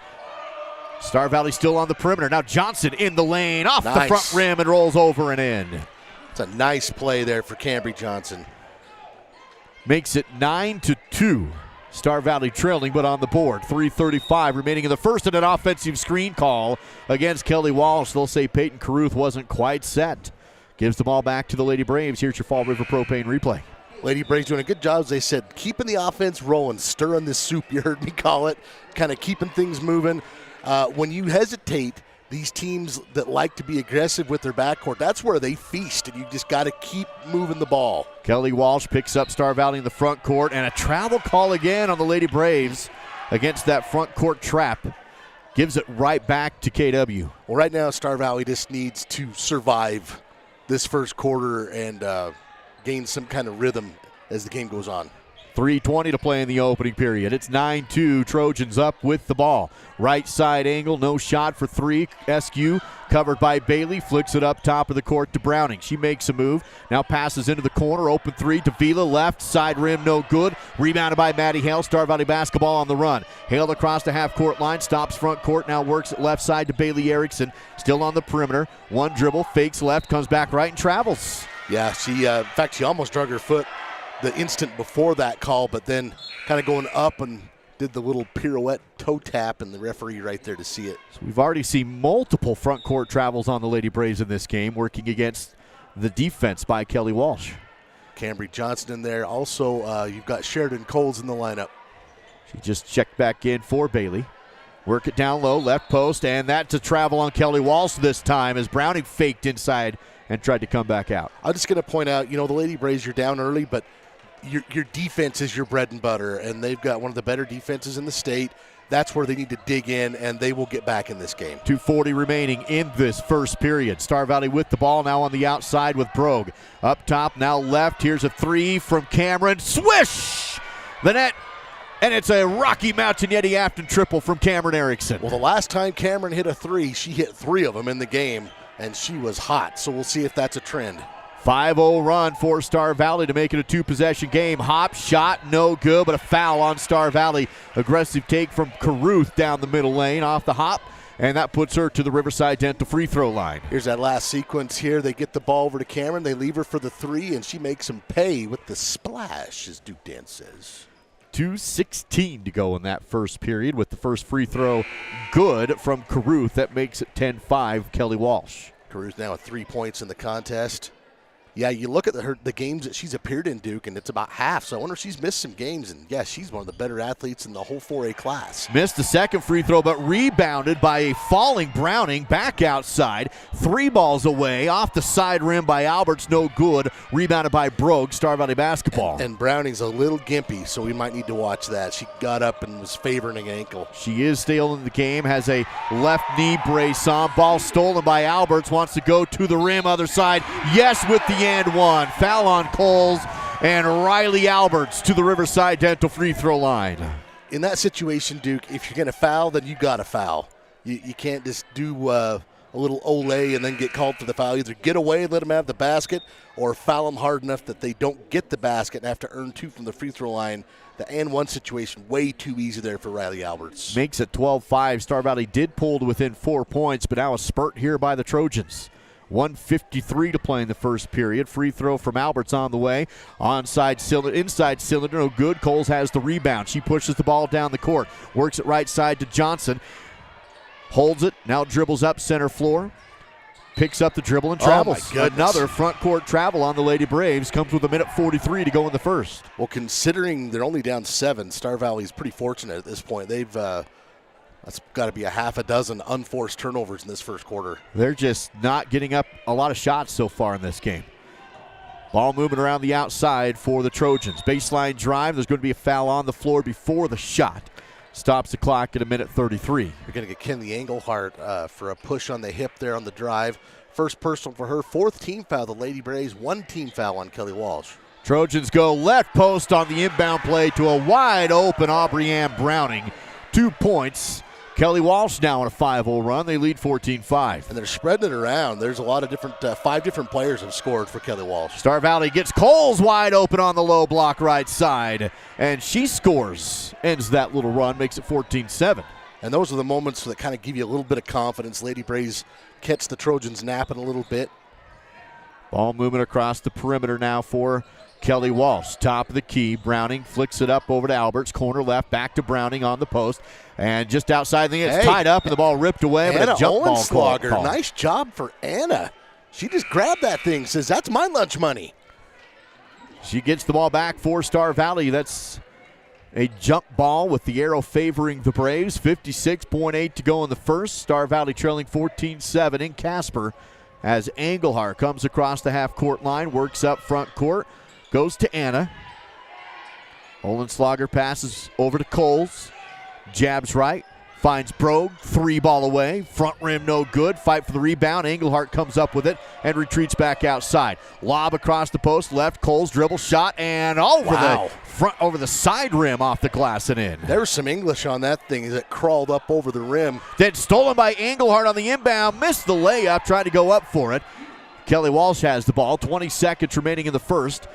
Star Valley still on the perimeter. Now Johnson in the lane, off the front rim and rolls over and in. It's a nice play there for Cambry Johnson. Makes it 9-2. Star Valley trailing, but on the board. 3:35 remaining in the first, and an offensive screen call against Kelly Walsh. They'll say Peyton Caruth wasn't quite set. Gives the ball back to the Lady Braves. Here's your Fall River Propane replay. Lady Braves doing a good job, as they said, keeping the offense rolling, stirring the soup, you heard me call it, kind of keeping things moving. When you hesitate, these teams that like to be aggressive with their backcourt, that's where they feast, and you just got to keep moving the ball. Kelly Walsh picks up Star Valley in the front court, and a travel call again on the Lady Braves against that front court trap. Gives it right back to KW. Well, right now, Star Valley just needs to survive this first quarter and gain some kind of rhythm as the game goes on. 3:20 to play in the opening period. It's 9-2. Trojans up with the ball. Right side angle, no shot for three. Eskew covered by Bailey, flicks it up top of the court to Browning. She makes a move, now passes into the corner, open three. Davila left, side rim, no good. Rebounded by Maddie Hale. Star Valley basketball on the run. Hale across the half-court line, stops front court, now works it left side to Bailey Erickson. Still on the perimeter. One dribble, fakes left, comes back right and travels. Yeah, she, in fact, she almost drug her foot the instant before that call, but then kind of going up and did the little pirouette toe tap, and the referee right there to see it. So we've already seen multiple front court travels on the Lady Braves in this game, working against the defense by Kelly Walsh. Cambry Johnson in there. Also, you've got Sheridan Coles in the lineup. She just checked back in for Bailey. Work it down low, left post, and that's a travel on Kelly Walsh this time as Browning faked inside and tried to come back out. I'm just going to point out, the Lady Braves, you're down early, but your defense is your bread and butter, and they've got one of the better defenses in the state. That's where they need to dig in, and they will get back in this game. 2:40 remaining in this first period. Star Valley with the ball now on the outside with Brogue. Up top, now left. Here's a three from Cameron. Swish! The net. And it's a Rocky Mountain Yeti Afton triple from Cameron Erickson. Well, the last time Cameron hit a three, she hit 3 of them in the game, and she was hot. So we'll see if that's a trend. 5-0 run for Star Valley to make it a 2-possession game. Hop shot, no good, but a foul on Star Valley. Aggressive take from Caruth down the middle lane off the hop, and that puts her to the Riverside Dental free throw line. Here's that last sequence here. They get the ball over to Cameron. They leave her for the 3, and she makes them pay with the splash, as Duke Dan says. 2:16 to go in that first period with the first free throw good from Caruth. That makes it 10-5 Kelly Walsh. Caruth now at 3 points in the contest. Yeah, you look at the games that she's appeared in, Duke, and it's about half. So I wonder if she's missed some games. And, yeah, she's one of the better athletes in the whole 4A class. Missed the second free throw, but rebounded by a falling Browning back outside. 3 balls away, off the side rim by Alberts, no good. Rebounded by Brogue, Star Valley basketball. And Browning's a little gimpy, so we might need to watch that. She got up and was favoring an ankle. She is still in the game, has a left knee brace on. Ball stolen by Alberts, wants to go to the rim, other side. Yes, with the and one. Foul on Coles, and Riley Alberts to the Riverside Dental free throw line. In that situation, Duke, if you're going to foul, then you got to foul. You can't just do a little ole and then get called for the foul. Either get away and let them have the basket, or foul them hard enough that they don't get the basket and have to earn 2 from the free throw line. The and one situation, way too easy there for Riley Alberts. Makes it 12-5. Star Valley did pull to within 4 points, but now a spurt here by the Trojans. 1:53 to play in the first period. Free throw from Alberts on the way. Inside cylinder, no good. Coles has the rebound. She pushes the ball down the court. Works it right side to Johnson. Holds it. Now dribbles up center floor. Picks up the dribble and travels. Another front court travel on the Lady Braves. Comes with 1:43 to go in the first. Well, considering they're only down 7, Star Valley's pretty fortunate at this point. That's got to be a half a dozen unforced turnovers in this first quarter. They're just not getting up a lot of shots so far in this game. Ball moving around the outside for the Trojans. Baseline drive. There's going to be a foul on the floor before the shot. Stops the clock at 1:33. You're going to get Kenley Engelhart for a push on the hip there on the drive. First personal for her. 4th team foul, the Lady Braves. 1 team foul on Kelly Walsh. Trojans go left post on the inbound play to a wide open Aubrey Ann Browning. 2 points. Kelly Walsh now on a 5-0 run. They lead 14-5. And they're spreading it around. There's a lot of different, 5 different players have scored for Kelly Walsh. Star Valley gets Coles wide open on the low block right side, and she scores. Ends that little run, makes it 14-7. And those are the moments that kind of give you a little bit of confidence. Lady Braves catch the Trojans napping a little bit. Ball moving across the perimeter now for Kelly Walsh. Top of the key. Browning flicks it up over to Alberts. Corner left. Back to Browning on the post. And just outside the it's tied up and the ball ripped away. Anna but a jump ball call. Nice job for Anna. She just grabbed that thing. Says, that's my lunch money. She gets the ball back for Star Valley. That's a jump ball with the arrow favoring the Braves. 56.8 to go in the first. Star Valley trailing 14-7 in Casper as Engelhart comes across the half-court line, works up front court, goes to Anna. Olenslager passes over to Coles. Jabs right, finds Brogue, 3 ball away, front rim no good, fight for the rebound. Engelhart comes up with it and retreats back outside. Lob across the post, left, Coles dribble shot and over the side rim off the glass and in. There was some English on that thing as it crawled up over the rim. Then stolen by Engelhart on the inbound, missed the layup, tried to go up for it. Kelly Walsh has the ball, 20 seconds remaining in the first.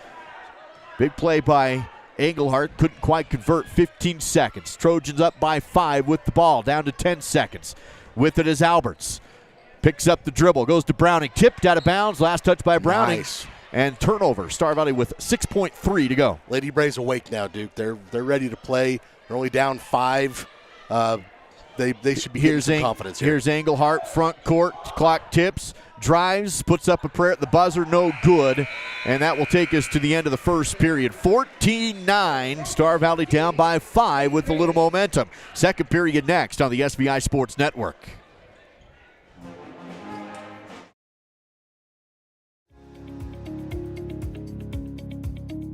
Big play by Engelhart, couldn't quite convert. 15 seconds. Trojans up by 5 with the ball, down to 10 seconds. With it is Alberts. Picks up the dribble, goes to Browning, tipped out of bounds, last touch by Browning. Nice. And turnover. Star Valley with 6.3 to go. Lady Braves awake now, Duke. They're ready to play. They're only down 5. They should be getting some confidence here. Here's Engelhart, front court, clock tips, drives, puts up a prayer at the buzzer, no good. And that will take us to the end of the first period. 14-9, Star Valley down by 5 with a little momentum. Second period next on the SVI Sports Network.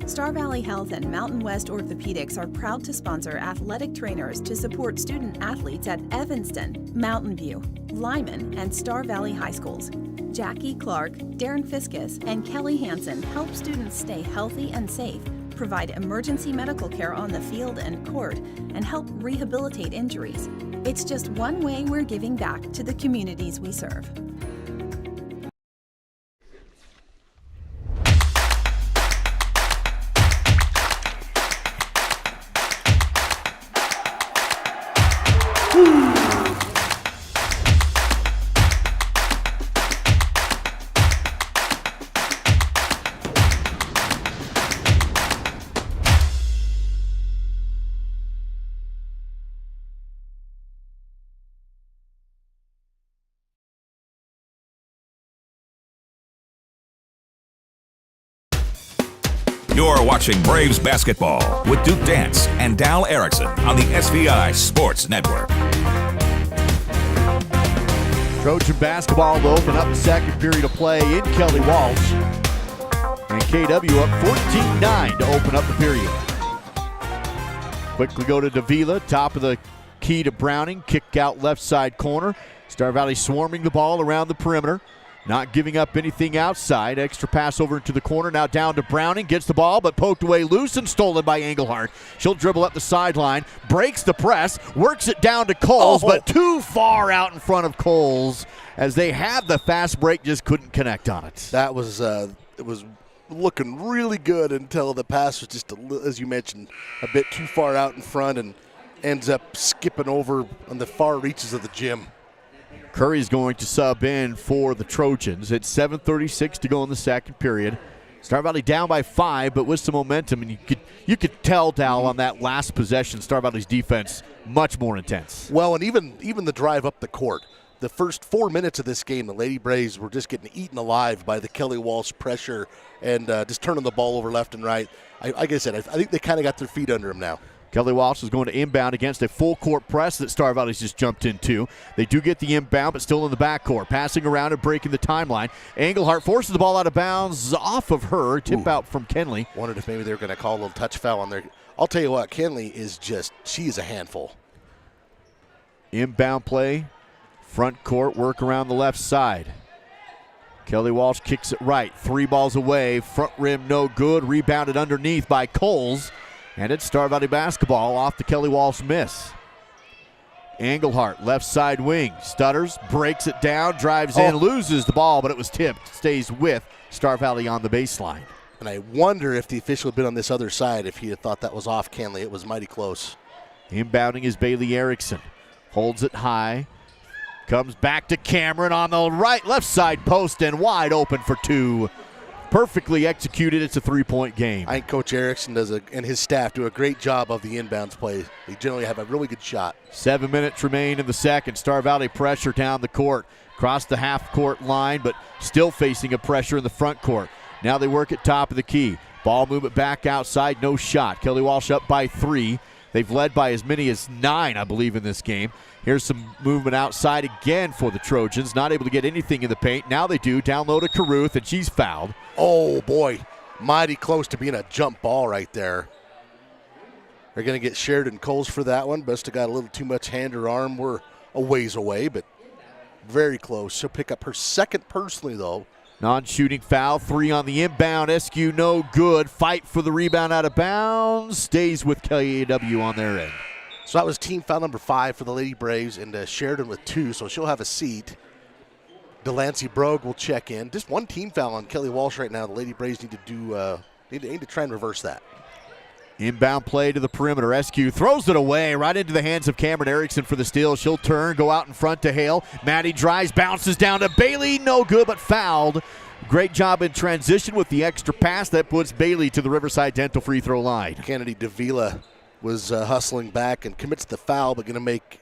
Star Valley Health and Mountain West Orthopedics are proud to sponsor athletic trainers to support student athletes at Evanston, Mountain View, Lyman, and Star Valley High Schools. Jackie Clark, Darren Fiskus, and Kelly Hansen help students stay healthy and safe, provide emergency medical care on the field and court, and help rehabilitate injuries. It's just one way we're giving back to the communities we serve. You're watching Braves basketball with Duke Dance and Dal Erickson on the SVI Sports Network. Trojan basketball will open up the second period of play in Kelly Walsh. And KW up 14-9 to open up the period. Quickly go to Davila, top of the key to Browning, kick out left side corner. Star Valley swarming the ball around the perimeter. Not giving up anything outside. Extra pass over into the corner. Now down to Browning. Gets the ball, but poked away loose and stolen by Engelhardt. She'll dribble up the sideline. Breaks the press. Works it down to Coles, but too far out in front of Coles. As they had the fast break, just couldn't connect on it. That was, it was looking really good until the pass was just, as you mentioned, a bit too far out in front and ends up skipping over on the far reaches of the gym. Curry's going to sub in for the Trojans. It's 7:36 to go in the second period. Star Valley down by 5, but with some momentum, and you could tell, Dal, on that last possession, Star Valley's defense much more intense. Well, and even the drive up the court. The first 4 minutes of this game, the Lady Braves were just getting eaten alive by the Kelly Walsh pressure and just turning the ball over left and right. Like I said, I think they kind of got their feet under them now. Kelly Walsh is going to inbound against a full court press that Star Valley's just jumped into. They do get the inbound, but still in the backcourt. Passing around and breaking the timeline. Engelhardt forces the ball out of bounds off of her. Tip out from Kenley. Wondered if maybe they were going to call a little touch foul on there. I'll tell you what, Kenley is she is a handful. Inbound play. Front court work around the left side. Kelly Walsh kicks it right. 3 balls away. Front rim no good. Rebounded underneath by Coles. And it's Star Valley basketball off the Kelly Walsh miss. Engelhardt, left side wing, stutters, breaks it down, drives in, loses the ball, but it was tipped. Stays with Star Valley on the baseline. And I wonder if the official had been on this other side if he had thought that was off Kenley. It was mighty close. Inbounding is Bailey Erickson. Holds it high. Comes back to Cameron on the left side post and wide open for 2. Perfectly executed. It's a 3-point game. I think Coach Erickson and his staff do a great job of the inbounds play. They generally have a really good shot. 7 minutes remain in the second. Star Valley pressure down the court. Cross the half-court line, but still facing a pressure in the front court. Now they work at top of the key. Ball movement back outside, no shot. Kelly Walsh up by 3. They've led by as many as 9, I believe, in this game. Here's some movement outside again for the Trojans. Not able to get anything in the paint. Now they do. Down low to Caruth, and she's fouled. Oh, boy. Mighty close to being a jump ball right there. They're going to get Sheridan Coles for that one. Must have got a little too much hand or arm. We're a ways away, but very close. She'll pick up her second personally, though. Non-shooting foul. 3 on the inbound. SQ no good. Fight for the rebound out of bounds. Stays with KAW on their end. So that was team foul number 5 for the Lady Braves, and Sheridan with 2, so she'll have a seat. Delancey Brogue will check in. Just 1 team foul on Kelly Walsh right now. The Lady Braves need to try and reverse that. Inbound play to the perimeter. SQ throws it away right into the hands of Cameron Erickson for the steal. She'll turn, go out in front to Hale. Maddie drives, bounces down to Bailey. No good, but fouled. Great job in transition with the extra pass. That puts Bailey to the Riverside Dental free throw line. Kennedy Davila was hustling back and commits the foul, but going to make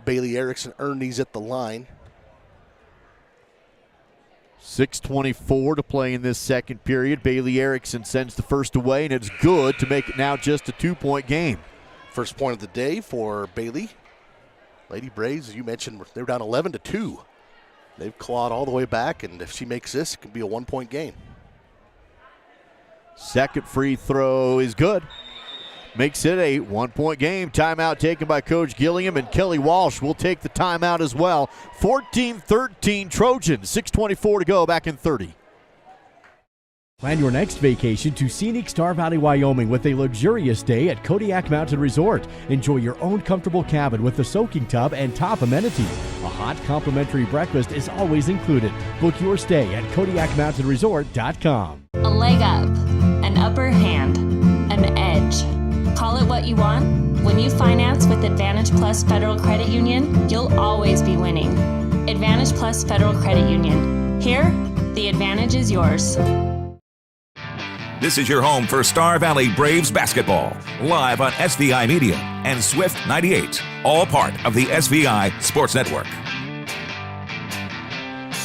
Bailey Erickson earn these at the line. 6:24 to play in this second period. Bailey Erickson sends the first away, and it's good to make it now just a 2-point game. First point of the day for Bailey. Lady Braves, as you mentioned, they're down 11-2. They've clawed all the way back, and if she makes this, it can be a 1-point game. Second free throw is good. Makes it a 1-point game. Timeout taken by Coach Gilliam, and Kelly Walsh will take the timeout as well. 14-13 Trojans, 6:24 to go, back in 30. Plan your next vacation to scenic Star Valley, Wyoming with a luxurious stay at Kodiak Mountain Resort. Enjoy your own comfortable cabin with a soaking tub and top amenities. A hot complimentary breakfast is always included. Book your stay at KodiakMountainResort.com. A leg up, an upper hand, an edge. Call it what you want. When you finance with Advantage Plus Federal Credit Union, you'll always be winning. Advantage Plus Federal Credit Union. Here, the advantage is yours. This is your home for Star Valley Braves basketball, live on SVI Media and Swift 98, all part of the SVI Sports Network.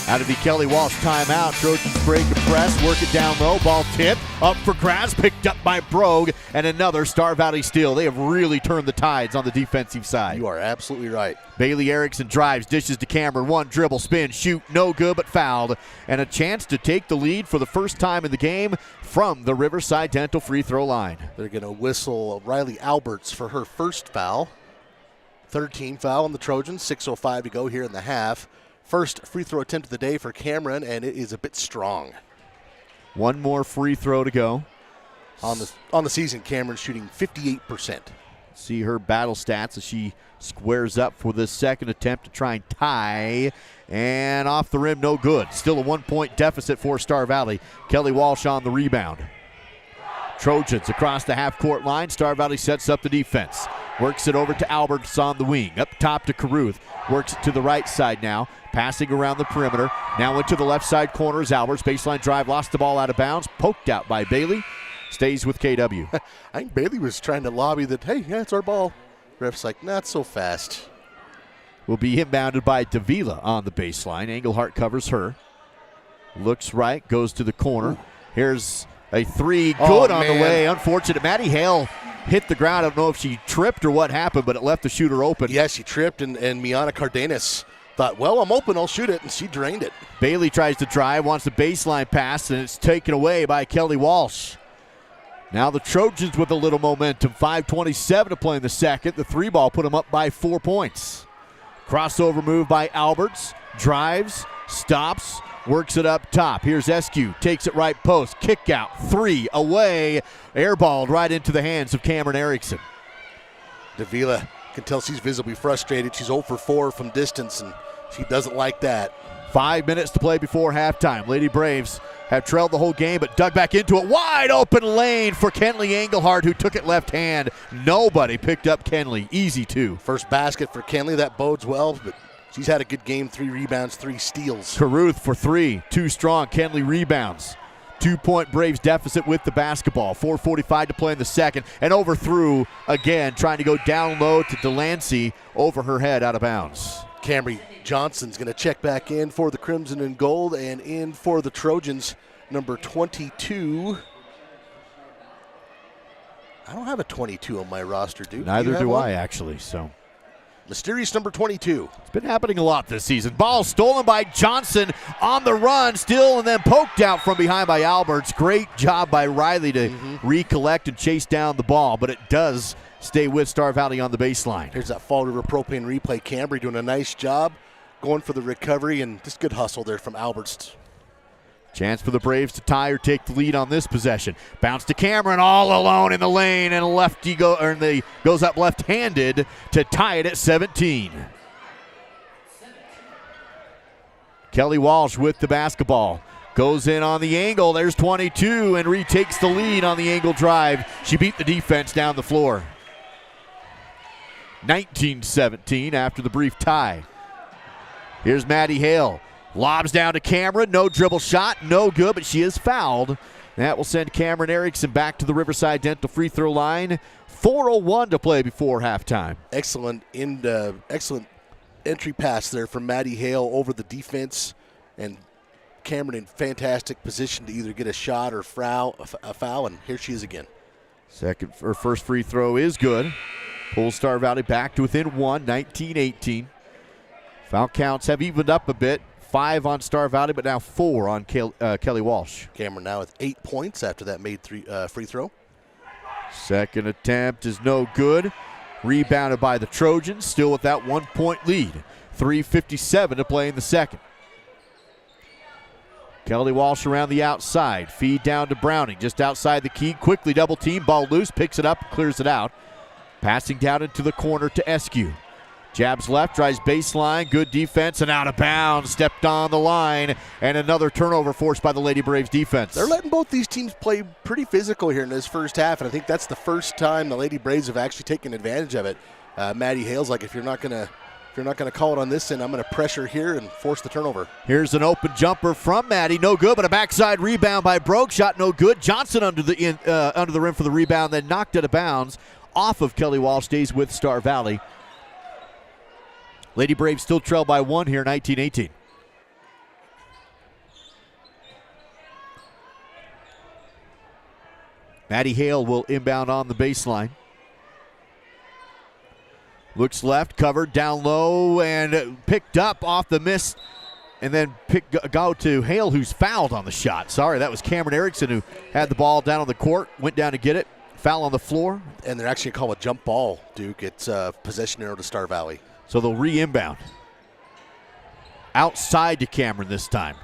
Out of the Kelly Walsh timeout, Trojans break a press, work it down low, ball tip, up for grabs, picked up by Brogue, and another Star Valley steal. They have really turned the tides on the defensive side. You are absolutely right. Bailey Erickson drives, dishes to Cameron, one dribble, spin, shoot, no good but fouled, and a chance to take the lead for the first time in the game from the Riverside Dental free throw line. They're going to whistle Riley Alberts for her first foul. Third team foul on the Trojans, 6:05 to go here in the half. First free throw attempt of the day for Cameron, and it is a bit strong. One more free throw to go. On the season, Cameron's shooting 58%. See her battle stats as she squares up for the second attempt to try and tie. And off the rim, no good. Still a 1-point deficit for Star Valley. Kelly Walsh on the rebound. Trojans across the half-court line. Star Valley sets up the defense. Works it over to Alberts on the wing. Up top to Caruth. Works it to the right side now. Passing around the perimeter. Now into the left side corner is Alberts. Baseline drive. Lost the ball out of bounds. Poked out by Bailey. Stays with KW. I think Bailey was trying to lobby that, hey, yeah, it's our ball. Ref's like, not so fast. Will be inbounded by Davila on the baseline. Engelhart covers her. Looks right. Goes to the corner. Here's a three. Good on the way. Unfortunate. Maddie Hale hit the ground. I don't know if she tripped or what happened, but it left the shooter open. Yeah, she tripped, and Miana Cardenas thought, well, I'm open, I'll shoot it, and she drained it. Bailey tries to drive, wants the baseline pass, and it's taken away by Kelly Walsh. Now the Trojans with a little momentum. 5:27 to play in the second. The three ball put them up by 4 points. Crossover move by Alberts. Drives, stops, works it up top. Here's Eskew. Takes it right post. Kick out. Three away. Airballed right into the hands of Cameron Erickson. Davila can tell she's visibly frustrated. She's 0 for 4 from distance, and she doesn't like that. 5 minutes to play before halftime. Lady Braves have trailed the whole game, but dug back into it. Wide open lane for Kenley Engelhart, who took it left hand. Nobody picked up Kenley. Easy two. First basket for Kenley. That bodes well, but she's had a good game. 3 rebounds, 3 steals. Caruth for 3. Too strong. Kenley rebounds. 2-point Braves deficit with the basketball. 4:45 to play in the second. And overthrew again, trying to go down low to Delancey. Over her head, out of bounds. Camry Johnson's going to check back in for the Crimson and Gold, and in for the Trojans, number 22. I don't have a 22 on my roster, dude. Neither do I, actually. So mysterious number 22. It's been happening a lot this season. Ball stolen by Johnson on the run, still, and then poked out from behind by Alberts. Great job by Riley to recollect and chase down the ball, but it does stay with Star Valley on the baseline. Here's that Fall River Propane replay. Cambry doing a nice job going for the recovery, and just good hustle there from Alberts. Chance for the Braves to tie or take the lead on this possession. Bounce to Cameron, all alone in the lane, and goes up left-handed to tie it at 17. Kelly Walsh with the basketball. Goes in on the angle. There's 22 and retakes the lead on the angle drive. She beat the defense down the floor. 19-17 after the brief tie. Here's Maddie Hale. Lobs down to Cameron. No dribble shot. No good, but she is fouled. That will send Cameron Erickson back to the Riverside Dental free throw line. 4:01 to play before halftime. Excellent entry pass there from Maddie Hale over the defense, and Cameron in fantastic position to either get a shot or a foul, and here she is again. First free throw is good. Pulls Star Valley back to within 1, 19-18. Foul counts have evened up a bit. 5 on Star Valley, but now 4 on Kelly Walsh. Cameron now with 8 points after that made free throw. Second attempt is no good. Rebounded by the Trojans, still with that 1-point lead. 3:57 to play in the second. Kelly Walsh around the outside. Feed down to Browning, just outside the key. Quickly double team, ball loose, picks it up, clears it out. Passing down into the corner to Eskew. Jabs left, drives baseline, good defense, and out of bounds. Stepped on the line, and another turnover forced by the Lady Braves defense. They're letting both these teams play pretty physical here in this first half, and I think that's the first time the Lady Braves have actually taken advantage of it. Maddie Hale's like, if you're not gonna call it on this end, I'm gonna pressure here and force the turnover. Here's an open jumper from Maddie, no good, but a backside rebound by Broke. Shot no good. Johnson under the rim for the rebound, then knocked it out of bounds off of Kelly Walsh. Stays with Star Valley. Lady Braves still trail by 1 here, 19-18. Maddie Hale will inbound on the baseline. Looks left, covered, down low, and picked up off the miss. And then go to Hale, who's fouled on the shot. Sorry, that was Cameron Erickson who had the ball down on the court, went down to get it. Foul on the floor. And they're actually going to call a jump ball, Duke. It's possession arrow to Star Valley. So they'll re-inbound. Outside to Cameron this time.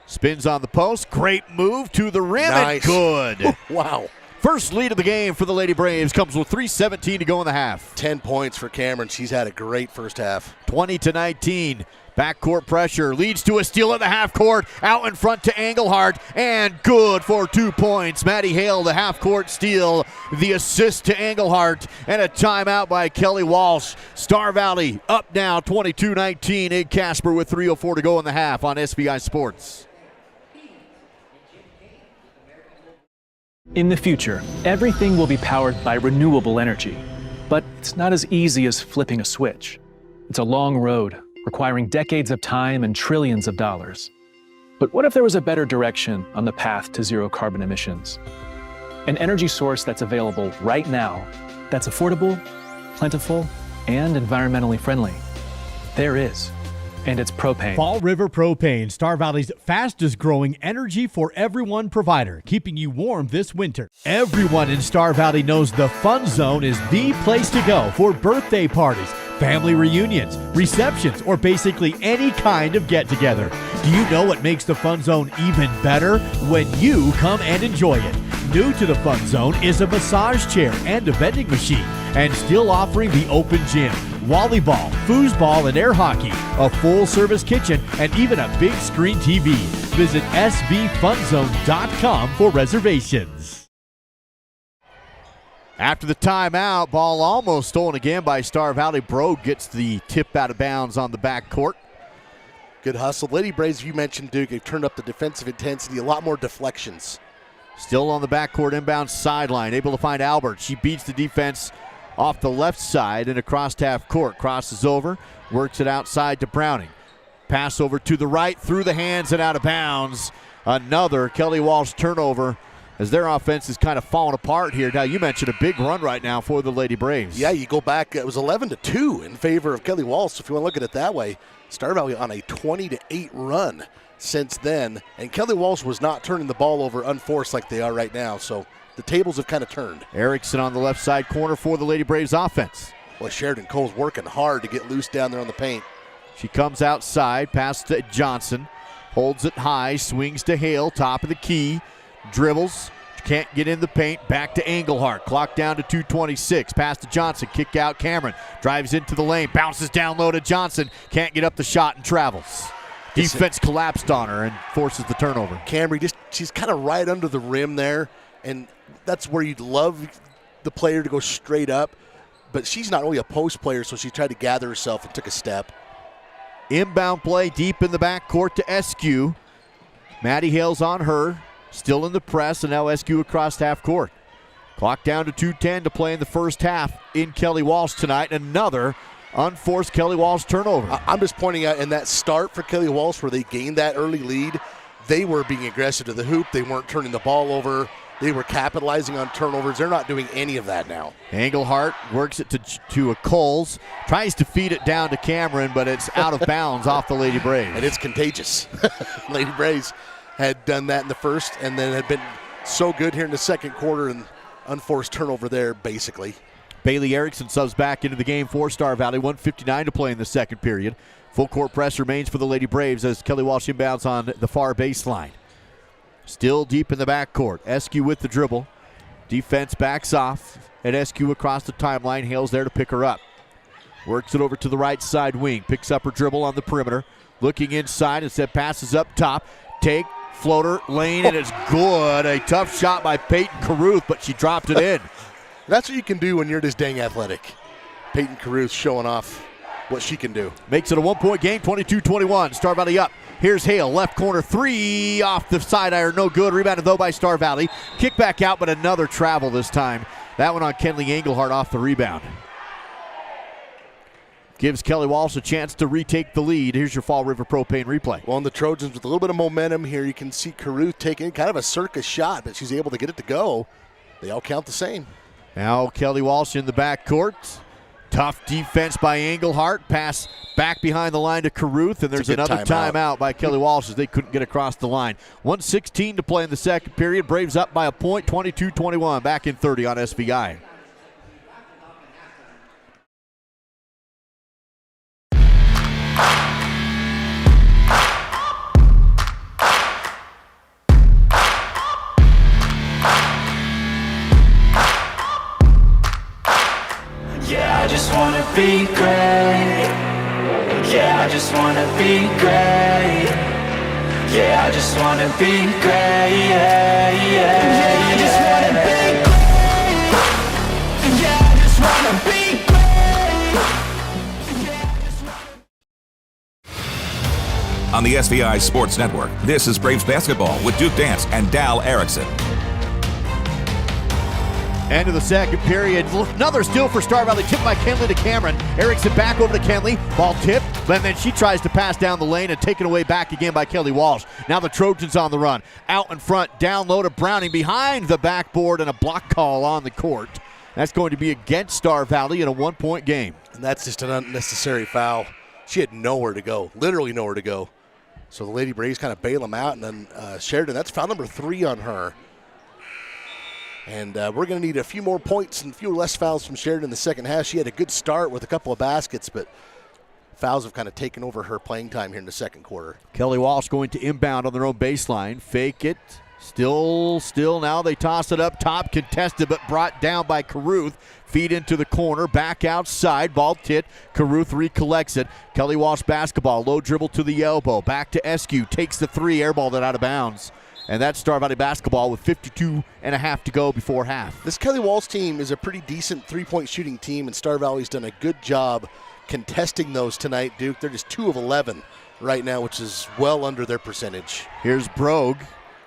Spins on the post. Great move to the rim. Nice. And good. Wow. First lead of the game for the Lady Braves comes with 3:17 to go in the half. 10 points for Cameron. She's had a great first half. 20-19. Backcourt pressure leads to a steal at the half court. Out in front to Engelhardt, and good for 2 points. Maddie Hale, the half court steal, the assist to Engelhardt, and a timeout by Kelly Walsh. Star Valley up now 22-19. Ig Casper with 3:04 to go in the half on SVI Sports. In the future, everything will be powered by renewable energy. But it's not as easy as flipping a switch. It's a long road, requiring decades of time and trillions of dollars. But what if there was a better direction on the path to zero carbon emissions? An energy source that's available right now, that's affordable, plentiful, and environmentally friendly. There is. And it's propane. Fall River Propane, Star Valley's fastest growing energy for everyone provider, keeping you warm this winter. Everyone in Star Valley knows the Fun Zone is the place to go for birthday parties, family reunions, receptions, or basically any kind of get-together. Do you know what makes the Fun Zone even better? When you come and enjoy it. New to the Fun Zone is a massage chair and a vending machine, and still offering the open gym, volleyball, foosball, and air hockey, a full-service kitchen, and even a big screen TV. Visit svfunzone.com for reservations. After the timeout, ball almost stolen again by Star Valley. Brogue gets the tip out of bounds on the back court. Good hustle. Lady Braves, you mentioned, Duke, they've turned up the defensive intensity, a lot more deflections. Still on the backcourt inbound sideline, able to find Albert. She beats the defense off the left side and across half court. Crosses over, works it outside to Browning. Pass over to the right, through the hands and out of bounds. Another Kelly Walsh turnover as their offense is kind of falling apart here. Now, you mentioned a big run right now for the Lady Braves. Yeah, you go back, it was 11-2 in favor of Kelly Walsh, if you want to look at it that way. Star Valley on a 20-8 run since then, and Kelly Walsh was not turning the ball over unforced like they are right now, so the tables have kind of turned. Erickson on the left side corner for the Lady Braves offense. Well, Sheridan Cole's working hard to get loose down there on the paint. She comes outside, pass to Johnson, holds it high, swings to Hale, top of the key, dribbles, can't get in the paint, back to Engelhardt, clock down to 2:26, pass to Johnson, kick out Cameron, drives into the lane, bounces down low to Johnson, can't get up the shot and travels. Defense collapsed on her and forces the turnover. Camry, she's kind of right under the rim there, and that's where you'd love the player to go straight up, but she's not only a post player, so she tried to gather herself and took a step. Inbound play deep in the backcourt to Eskew. Maddie Hale's on her, still in the press, and now Eskew across half court. Clock down to 2:10 to play in the first half in Kelly Walsh tonight. Another unforced Kelly Walsh turnover. I'm just pointing out in that start for Kelly Walsh where they gained that early lead, they were being aggressive to the hoop. They weren't turning the ball over. They were capitalizing on turnovers. They're not doing any of that now. Englehart works it to a Coles, tries to feed it down to Cameron, but it's out of bounds off the Lady Braves. And it's contagious. Lady Braves had done that in the first and then had been so good here in the second quarter, and unforced turnover there, basically. Bailey Erickson subs back into the game for Star Valley. 1:59 to play in the second period. Full court press remains for the Lady Braves as Kelly Walsh inbounds on the far baseline. Still deep in the backcourt. Eskew with the dribble. Defense backs off, and Eskew across the timeline. Hale's there to pick her up. Works it over to the right side wing. Picks up her dribble on the perimeter. Looking inside, instead passes up top. Take, floater, lane, and it's good. A tough shot by Peyton Caruth, but she dropped it in. That's what you can do when you're this dang athletic. Peyton Caruth showing off what she can do. Makes it a 1-point game, 22-21. Star Valley up. Here's Hale, left corner three off the side iron, no good. Rebounded though by Star Valley. Kick back out, but another travel this time. That one on Kenley Englehart off the rebound. Gives Kelly Walsh a chance to retake the lead. Here's your Fall River Propane replay. Well, and the Trojans with a little bit of momentum here. You can see Caruth taking kind of a circus shot, but she's able to get it to go. They all count the same. Now Kelly Walsh in the backcourt. Tough defense by Englehart. Pass back behind the line to Caruth, and there's another timeout by Kelly Walsh as they couldn't get across the line. 1:16 to play in the second period. Braves up by a point, 22-21. Back in 30 on SVI. Yeah, I just wanna be great. Yeah, I just wanna be great. Yeah, I just wanna be great. Yeah, yeah, yeah, I just wanna be great. Yeah, I just wanna be great. Yeah, I just wanna... On the SVI Sports Network, this is Braves basketball with Duke Dance and Dal Erickson. End of the second period. Another steal for Star Valley. Tipped by Kenley to Cameron. Erickson back over to Kenley. Ball tipped. And then she tries to pass down the lane and taken away back again by Kelly Walsh. Now the Trojans on the run. Out in front. Down low to Browning behind the backboard, and a block call on the court. That's going to be against Star Valley in a 1-point game. And that's just an unnecessary foul. She had nowhere to go. Literally nowhere to go. So the Lady Braves kind of bail them out. And then Sheridan, that's foul number 3 on her. And we're going to need a few more points and a few less fouls from Sheridan in the second half. She had a good start with a couple of baskets, but fouls have kind of taken over her playing time here in the second quarter. Kelly Walsh going to inbound on their own baseline. Fake it. Still now they toss it up top. Contested, but brought down by Caruth. Feed into the corner. Back outside. Ball tipped. Caruth recollects it. Kelly Walsh basketball. Low dribble to the elbow. Back to Eskew. Takes the three. Airballed it out of bounds. And that's Star Valley basketball with 52.5 to go before half. This Kelly Walsh team is a pretty decent three-point shooting team, and Star Valley's done a good job contesting those tonight, Duke. They're just 2 of 11 right now, which is well under their percentage. Here's Brogue.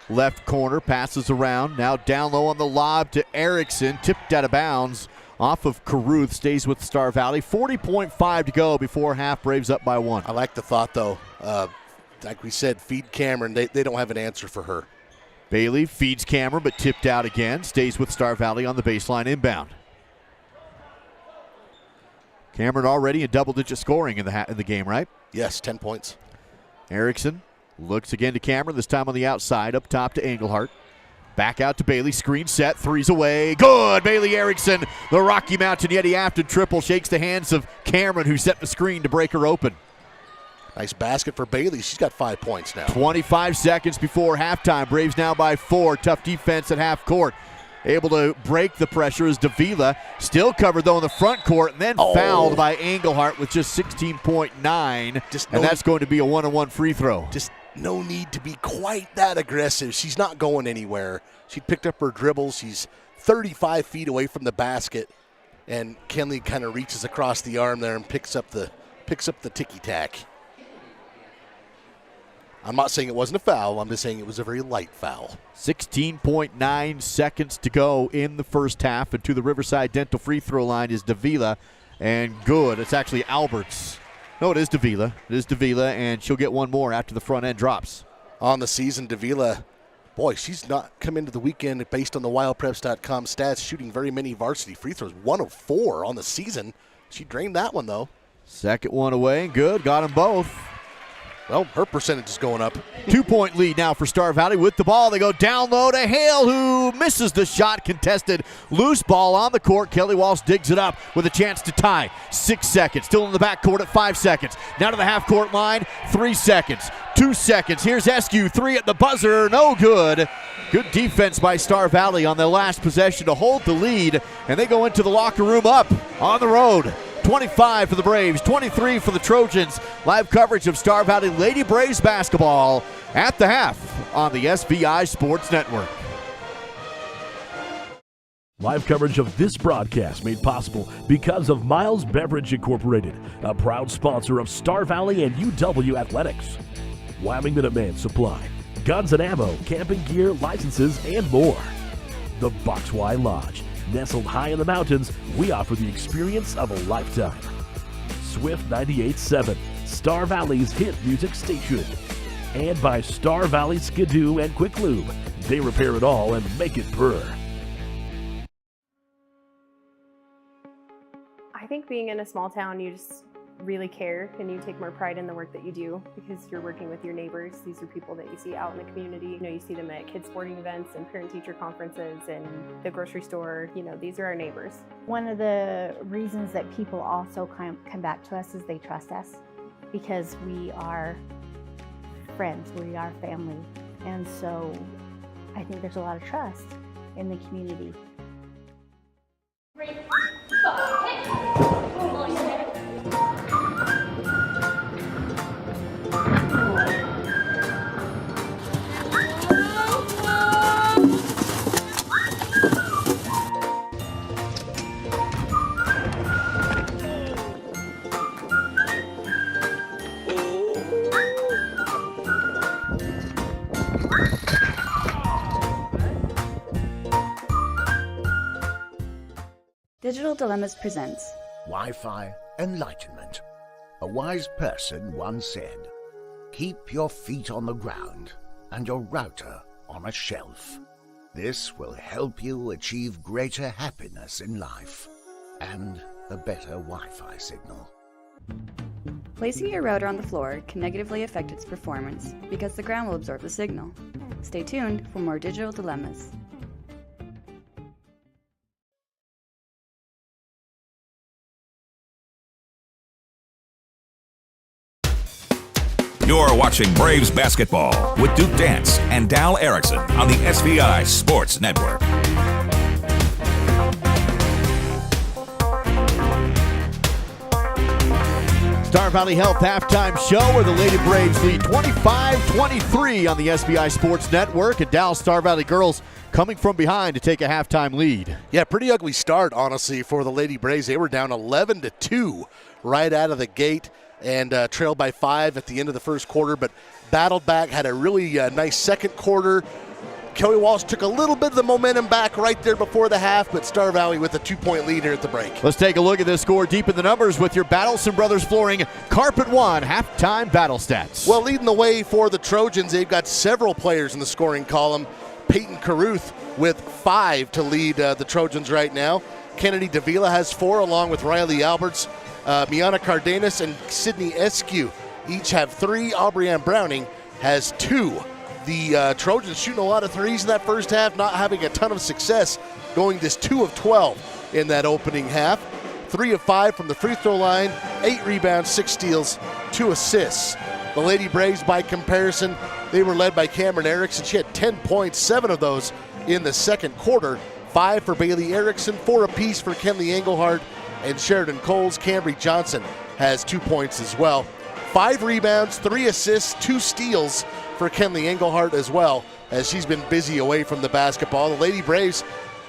Left corner, passes around. Now down low on the lob to Erickson. Tipped out of bounds off of Caruth. Stays with Star Valley. 40.5 to go before half. Braves up by 1. I like the thought, though. Like we said, feed Cameron. They don't have an answer for her. Bailey feeds Cameron, but tipped out again. Stays with Star Valley on the baseline inbound. Cameron already in double-digit scoring in the game, right? Yes, 10 points. Erickson looks again to Cameron, this time on the outside, up top to Englehart. Back out to Bailey, screen set, threes away. Good! Bailey Erickson, the Rocky Mountain Yeti Afton triple, shakes the hands of Cameron, who set the screen to break her open. Nice basket for Bailey. She's got 5 points now. 25 seconds before halftime. Braves now by 4. Tough defense at half court. Able to break the pressure is Davila. Still covered, though, in the front court, and then fouled by Englehart with just 16.9. And that's going to be a 1-on-1 free throw. Just no need to be quite that aggressive. She's not going anywhere. She picked up her dribble. She's 35 feet away from the basket. And Kenley kind of reaches across the arm there and picks up the ticky-tack. I'm not saying it wasn't a foul. I'm just saying it was a very light foul. 16.9 seconds to go in the first half. And to the Riverside Dental free throw line is Davila. And good. It's actually Alberts. No, it is Davila. It is Davila, and she'll get one more after the front end drops. On the season, Davila Boy, she's not come into the weekend based on the wildpreps.com stats, shooting very many varsity free throws. 1 of 4 on the season. She drained that one, though. Second one away. Good. Got them both. Well, her percentage is going up. 2-point lead now for Star Valley with the ball. They go down low to Hale, who misses the shot. Contested loose ball on the court. Kelly Walsh digs it up with a chance to tie. 6 seconds. Still in the backcourt at 5 seconds. Now to the half-court line. 3 seconds. 2 seconds. Here's Eskew. 3 at the buzzer. No good. Good defense by Star Valley on the last possession to hold the lead. And they go into the locker room up on the road. 25 for the Braves, 23 for the Trojans. Live coverage of Star Valley Lady Braves basketball at the half on the SVI Sports Network. Live coverage of this broadcast made possible because of Miles Beverage Incorporated, a proud sponsor of Star Valley and UW Athletics. Wyoming Minuteman Supply, guns and ammo, camping gear, licenses, and more. The Boxwhy Lodge. Nestled high in the mountains, we offer the experience of a lifetime. Swift 98.7, Star Valley's hit music station. And by Star Valley Skidoo and Quick Lube. They repair it all and make it purr. I think being in a small town, you just really care and you take more pride in the work that you do because you're working with your neighbors. These are people that you see out in the community. You know, you see them at kids sporting events and parent-teacher conferences and the grocery store. You know, these are our neighbors. One of the reasons that people also come back to us is they trust us because we are friends, we are family. And so I think there's a lot of trust in the community. Digital Dilemmas presents Wi-Fi Enlightenment. A wise person once said, "Keep your feet on the ground and your router on a shelf. This will help you achieve greater happiness in life and a better Wi-Fi signal." Placing your router on the floor can negatively affect its performance because the ground will absorb the signal. Stay tuned for more Digital Dilemmas. You're watching Braves basketball with Duke Dance and Dal Erickson on the SVI Sports Network. Star Valley Health halftime show where the Lady Braves lead 25-23 on the SVI Sports Network. And Dal, Star Valley girls coming from behind to take a halftime lead. Yeah, pretty ugly start, honestly, for the Lady Braves. They were down 11-2 right out of the gate and trailed by 5 at the end of the first quarter, but battled back, had a really nice second quarter. Kelly Walsh took a little bit of the momentum back right there before the half, but Star Valley with a 2-point lead here at the break. Let's take a look at this score deep in the numbers with your Battleson Brothers Flooring Carpet One halftime battle stats. Well, leading the way for the Trojans, they've got several players in the scoring column. Peyton Caruth with 5 to lead the Trojans right now. Kennedy Davila has 4 along with Riley Alberts. Miana Cardenas and Sydney Eskew each have 3. Aubrey-Ann Browning has 2. The Trojans shooting a lot of threes in that first half, not having a ton of success, going this 2 of 12 in that opening half. 3 of 5 from the free throw line, 8 rebounds, 6 steals, 2 assists. The Lady Braves, by comparison, they were led by Cameron Erickson. She had 10 points, 7 of those in the second quarter. 5 for Bailey Erickson, 4 apiece for Kenley Engelhardt and Sheridan Coles. Cambry Johnson has 2 points as well. 5 rebounds, 3 assists, 2 steals for Kenley Engelhardt as well, as she's been busy away from the basketball. The Lady Braves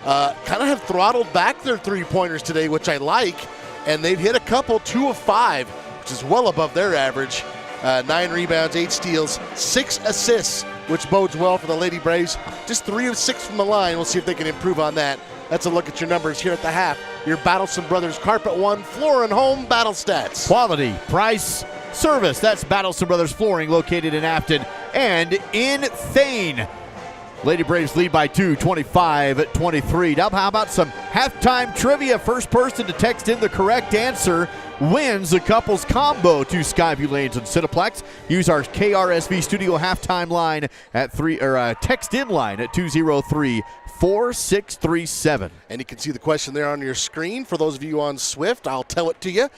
kind of have throttled back their three-pointers today, which I like, and they've hit a couple, 2 of 5, which is well above their average. 9 rebounds, 8 steals, 6 assists, which bodes well for the Lady Braves. Just 3 of 6 from the line. We'll see if they can improve on that. That's a look at your numbers here at the half. Your Battleson Brothers Carpet One Floor and Home battle stats. Quality, price, service. That's Battleson Brothers Flooring, located in Afton and in Thane. Lady Braves lead by 2, 25-23. Now, how about some halftime trivia? First person to text in the correct answer wins the couples combo to Skyview Lanes and Cineplex. Use our KRSV studio halftime line at text in line at 203-4637. And you can see the question there on your screen. For those of you on Swift, I'll tell it to you.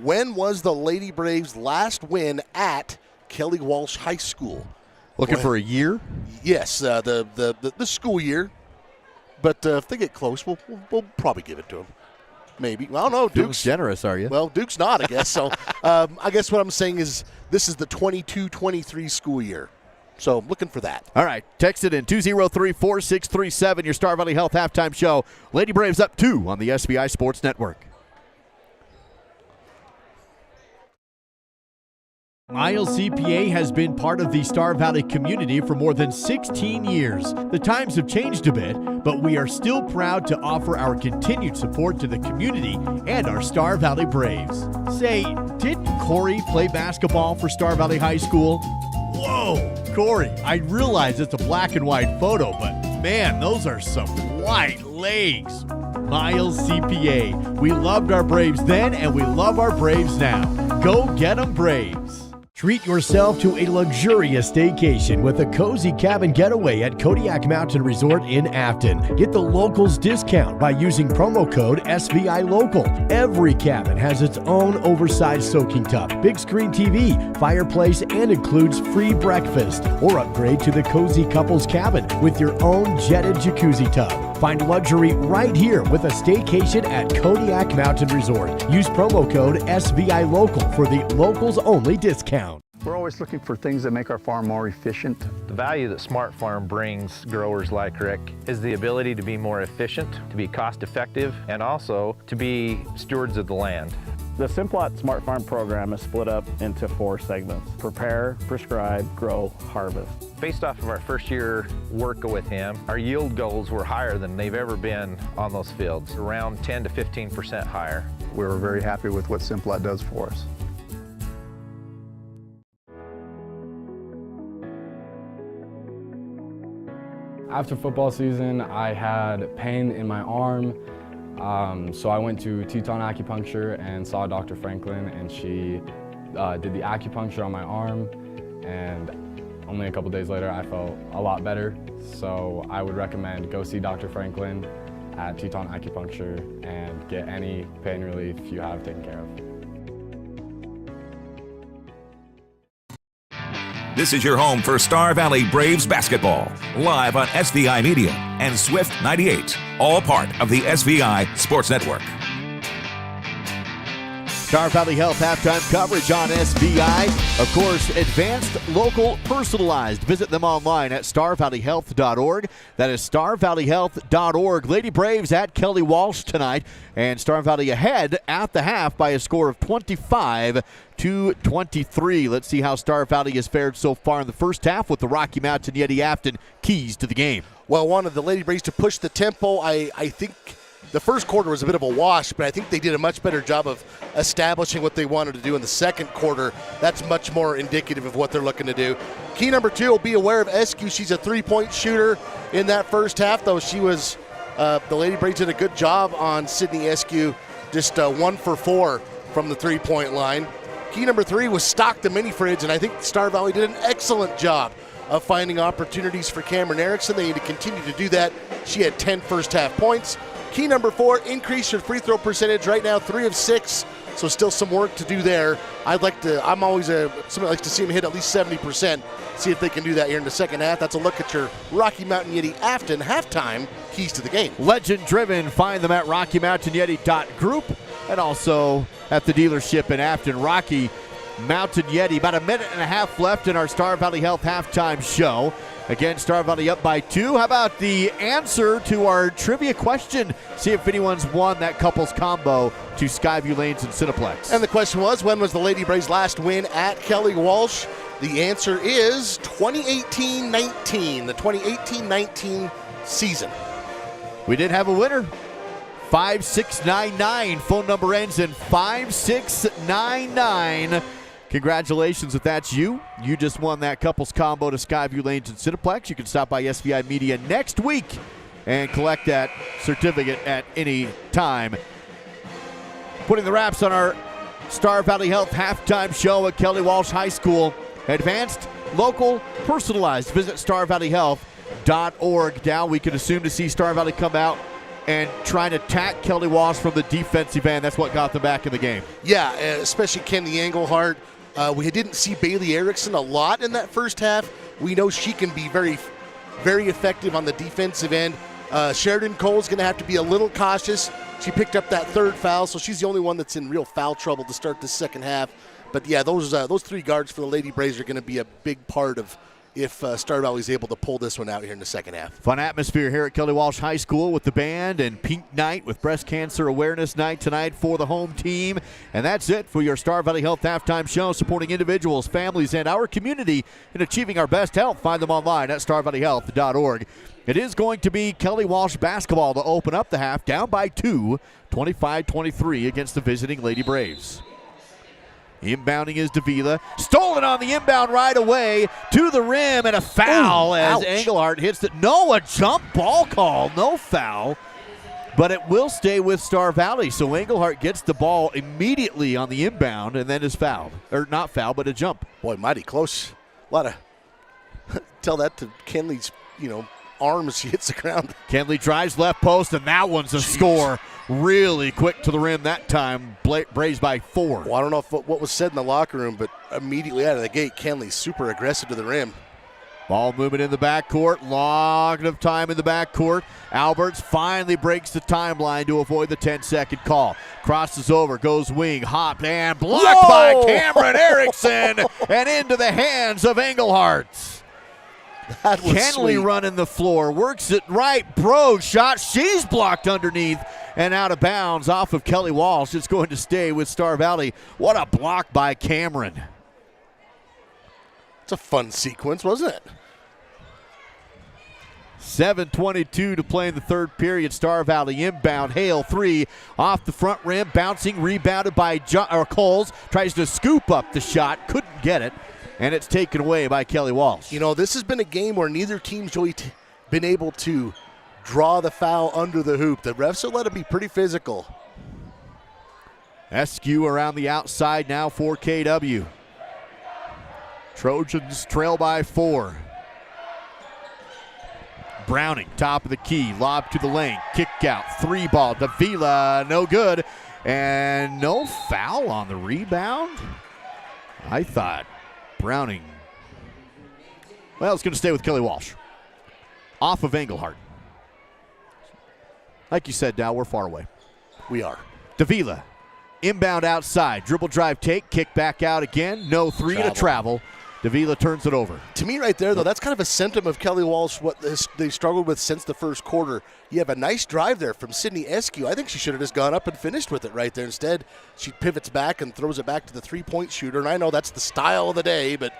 When was the Lady Braves' last win at Kelly Walsh High School? Looking for a year? Yes, the school year. But if they get close, we'll probably give it to them. Maybe. Well, I don't know. Duke's generous, are you? Well, Duke's not, I guess. So I guess what I'm saying is this is the 22-23 school year. So I'm looking for that. All right. Text it in 203-4637, your Star Valley Health halftime show. Lady Braves up 2 on the SVI Sports Network. Miles CPA has been part of the Star Valley community for more than 16 years. The times have changed a bit, but we are still proud to offer our continued support to the community and our Star Valley Braves. Say, didn't Corey play basketball for Star Valley High School? Whoa, Corey, I realize it's a black and white photo, but man, those are some white legs. Miles CPA. We loved our Braves then, and we love our Braves now. Go get 'em, Braves. Treat yourself to a luxurious staycation with a cozy cabin getaway at Kodiak Mountain Resort in Afton. Get the locals discount by using promo code SVI Local. Every cabin has its own oversized soaking tub, big screen TV, fireplace, and includes free breakfast. Or upgrade to the cozy couples cabin with your own jetted jacuzzi tub. Find luxury right here with a staycation at Kodiak Mountain Resort. Use promo code SVI Local for the locals only discount. We're always looking for things that make our farm more efficient. The value that Smart Farm brings growers like Rick is the ability to be more efficient, to be cost effective, and also to be stewards of the land. The Simplot Smart Farm program is split up into 4 segments: prepare, prescribe, grow, harvest. Based off of our first year work with him, our yield goals were higher than they've ever been on those fields, around 10 to 15% higher. We're very happy with what Simplot does for us. After football season, I had pain in my arm, so I went to Teton Acupuncture and saw Dr. Franklin, and she did the acupuncture on my arm, and only a couple days later I felt a lot better. So I would recommend go see Dr. Franklin at Teton Acupuncture and get any pain relief you have taken care of. This is your home for Star Valley Braves basketball, live on SVI Media and Swift 98, all part of the SVI Sports Network. Star Valley Health halftime coverage on SVI. Of course, advanced, local, personalized. Visit them online at starvalleyhealth.org. That is starvalleyhealth.org. Lady Braves at Kelly Walsh tonight, and Star Valley ahead at the half by a score of 25-23. Let's see how Star Valley has fared so far in the first half with the Rocky Mountain Yeti Afton keys to the game. Well, wanted the Lady Braves to push the tempo. I think the first quarter was a bit of a wash, but I think they did a much better job of establishing what they wanted to do in the second quarter. That's much more indicative of what they're looking to do. Key number 2 will be aware of Eskew. She's a three-point shooter in that first half, though she was the Lady Braves did a good job on Sydney Eskew, just 1 for 4 from the three-point line. Key number 3 was stock the mini fridge, and I think Star Valley did an excellent job of finding opportunities for Cameron Erickson. They need to continue to do that. She had 10 first-half points. Key number 4, increase your free throw percentage. Right now, 3 of 6, so still some work to do there. I'm always somebody that likes to see them hit at least 70%. See if they can do that here in the second half. That's a look at your Rocky Mountain Yeti Afton halftime keys to the game. Legend driven. Find them at RockyMountainYeti.group and also at the dealership in Afton. Rocky Mountain Yeti. About a minute and a half left in our Star Valley Health halftime show. Again, Star Valley up by 2. How about the answer to our trivia question? See if anyone's won that couples combo to Skyview Lanes and Cineplex. And the question was, when was the Lady Braves' last win at Kelly Walsh? The answer is 2018-19, the 2018-19 season. We did have a winner. 5699. Phone number ends in 5699. Congratulations if that's you. You just won that couples combo to Skyview Lanes and Cineplex. You can stop by SVI Media next week and collect that certificate at any time. Putting the wraps on our Star Valley Health halftime show at Kelly Walsh High School. Advanced, local, personalized. Visit starvalleyhealth.org. Now we can assume to see Star Valley come out and trying to attack Kelly Walsh from the defensive end. That's what got them back in the game. Yeah, especially Kenley Engelhardt. We didn't see Bailey Erickson a lot in that first half. We know she can be very, very effective on the defensive end. Sheridan Cole's going to have to be a little cautious. She picked up that third foul, so she's the only one that's in real foul trouble to start the second half. But yeah, those three guards for the Lady Braves are going to be a big part of if Star Valley's able to pull this one out here in the second half. Fun atmosphere here at Kelly Walsh High School with the band and Pink Night with Breast Cancer Awareness Night tonight for the home team. And that's it for your Star Valley Health halftime show, supporting individuals, families, and our community in achieving our best health. Find them online at starvalleyhealth.org. It is going to be Kelly Walsh basketball to open up the half, down by 2, 25-23 against the visiting Lady Braves. Inbounding is Davila. Stolen on the inbound right away to the rim, and a foul as Engelhardt hits it. No, a jump ball call. No foul, but it will stay with Star Valley. So Engelhardt gets the ball immediately on the inbound and then is fouled. Or not fouled, but a jump. Boy, mighty close. A lot of tell that to Kenley's, arms. She hits the ground. Kenley drives left post, and that one's a score. Really quick to the rim that time. Braves by 4. Well, I don't know what was said in the locker room, but immediately out of the gate, Kenley's super aggressive to the rim. Ball movement in the backcourt. Long of time in the backcourt. Alberts finally breaks the timeline to avoid the 10-second call. Crosses over, goes wing, hopped, and blocked by Cameron Erickson and into the hands of Engelhardt. Kenley running the floor, works it right. Brogue shot, she's blocked underneath and out of bounds off of Kelly Walsh. It's going to stay with Star Valley. What a block by Cameron. It's a fun sequence, wasn't it? 7:22 to play in the third period. Star Valley inbound. Hale 3 off the front rim, bouncing, rebounded by Coles. Tries to scoop up the shot, couldn't get it. And it's taken away by Kelly Walsh. This has been a game where neither team's really been able to draw the foul under the hoop. The refs have let it be pretty physical. Eskew around the outside now for KW. Trojans trail by 4. Browning, top of the key, lob to the lane, kick out, 3-ball, Davila, no good. And no foul on the rebound. I thought Browning. Well, it's going to stay with Kelly Walsh. Off of Engelhardt. Like you said, Dow, we're far away. We are. Davila, inbound outside. Dribble drive take, kick back out again. No three to travel. Davila turns it over. To me right there, though, that's kind of a symptom of Kelly Walsh, what they struggled with since the first quarter. You have a nice drive there from Sydney Eskew. I think she should have just gone up and finished with it right there. Instead, she pivots back and throws it back to the three-point shooter. And I know that's the style of the day, but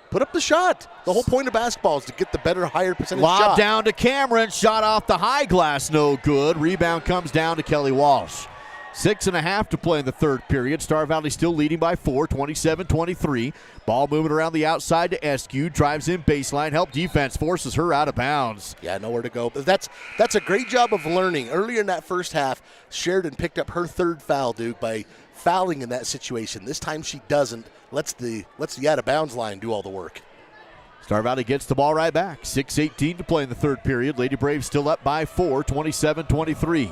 put up the shot. The whole point of basketball is to get the better, higher percentage shot. Lob down to Cameron. Shot off the high glass. No good. Rebound comes down to Kelly Walsh. 6.5 to play in the third period. Star Valley still leading by 4, 27-23. Ball moving around the outside to Eskew. Drives in baseline. Help defense. Forces her out of bounds. Yeah, nowhere to go. But that's a great job of learning. Earlier in that first half, Sheridan picked up her third foul, Duke, by fouling in that situation. This time she doesn't. Lets the out of bounds line do all the work. Star Valley gets the ball right back. 6:18 to play in the third period. Lady Braves still up by 4, 27-23.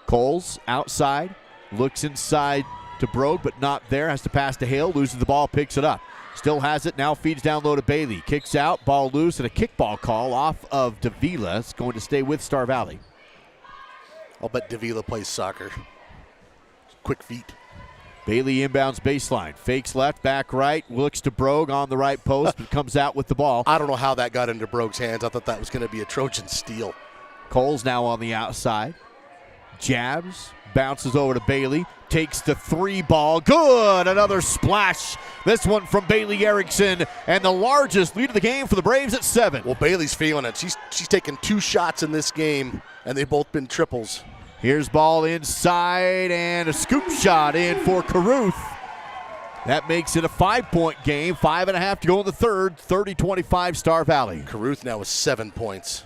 Coles outside, looks inside to Brogue, but not there. Has to pass to Hale, loses the ball, picks it up. Still has it, now feeds down low to Bailey. Kicks out, ball loose, and a kickball call off of Davila. It's going to stay with Star Valley. I'll bet Davila plays soccer. Quick feet. Bailey inbounds baseline, fakes left, back right, looks to Brogue on the right post, but comes out with the ball. I don't know how that got into Brogue's hands. I thought that was going to be a Trojan steal. Coles now on the outside. Jabs, bounces over to Bailey, takes the 3-ball. Good, another splash. This one from Bailey Erickson, and the largest lead of the game for the Braves at 7. Well, Bailey's feeling it. She's taken 2 shots in this game, and they've both been triples. Here's ball inside, and a scoop shot in for Caruth. That makes it a 5-point game. 5.5 to go in the third. 30-25 Star Valley. Caruth now with 7 points.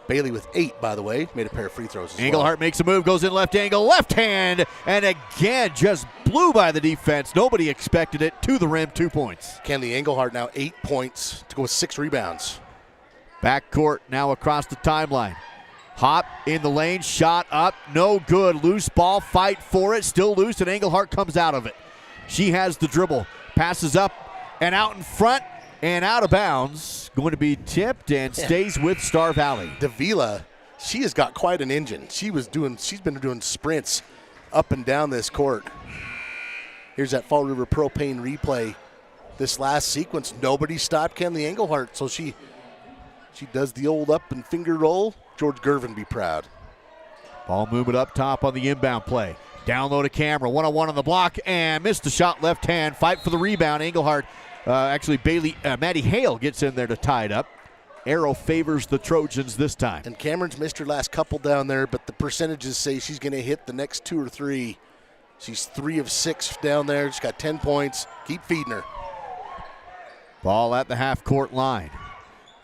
Bailey with 8, by the way. Made a pair of free throws as Engelhardt makes a move, goes in left angle, left hand, and again just blew by the defense. Nobody expected it. To the rim, 2 points. Kenley Engelhardt now 8 points to go with 6 rebounds. Backcourt now across the timeline. Hop in the lane, shot up, no good. Loose ball, fight for it, still loose, and Engelhardt comes out of it. She has the dribble, passes up and out in front and out of bounds. Going to be tipped and stays with Star Valley. Davila, she has got quite an engine. She's been doing sprints up and down this court. Here's that Fall River Propane replay. This last sequence, nobody stopped Kenley Engelhardt, so she does the old up and finger roll. George Gervin be proud. Ball moving up top on the inbound play. Down low to Camera, one-on-one on the block, and missed the shot left hand. Fight for the rebound. Engelhardt, Maddie Hale gets in there to tie it up. Arrow favors the Trojans this time. And Cameron's missed her last couple down there, but the percentages say she's going to hit the next 2 or 3. She's 3 of 6 down there. She's got 10 points. Keep feeding her. Ball at the half-court line.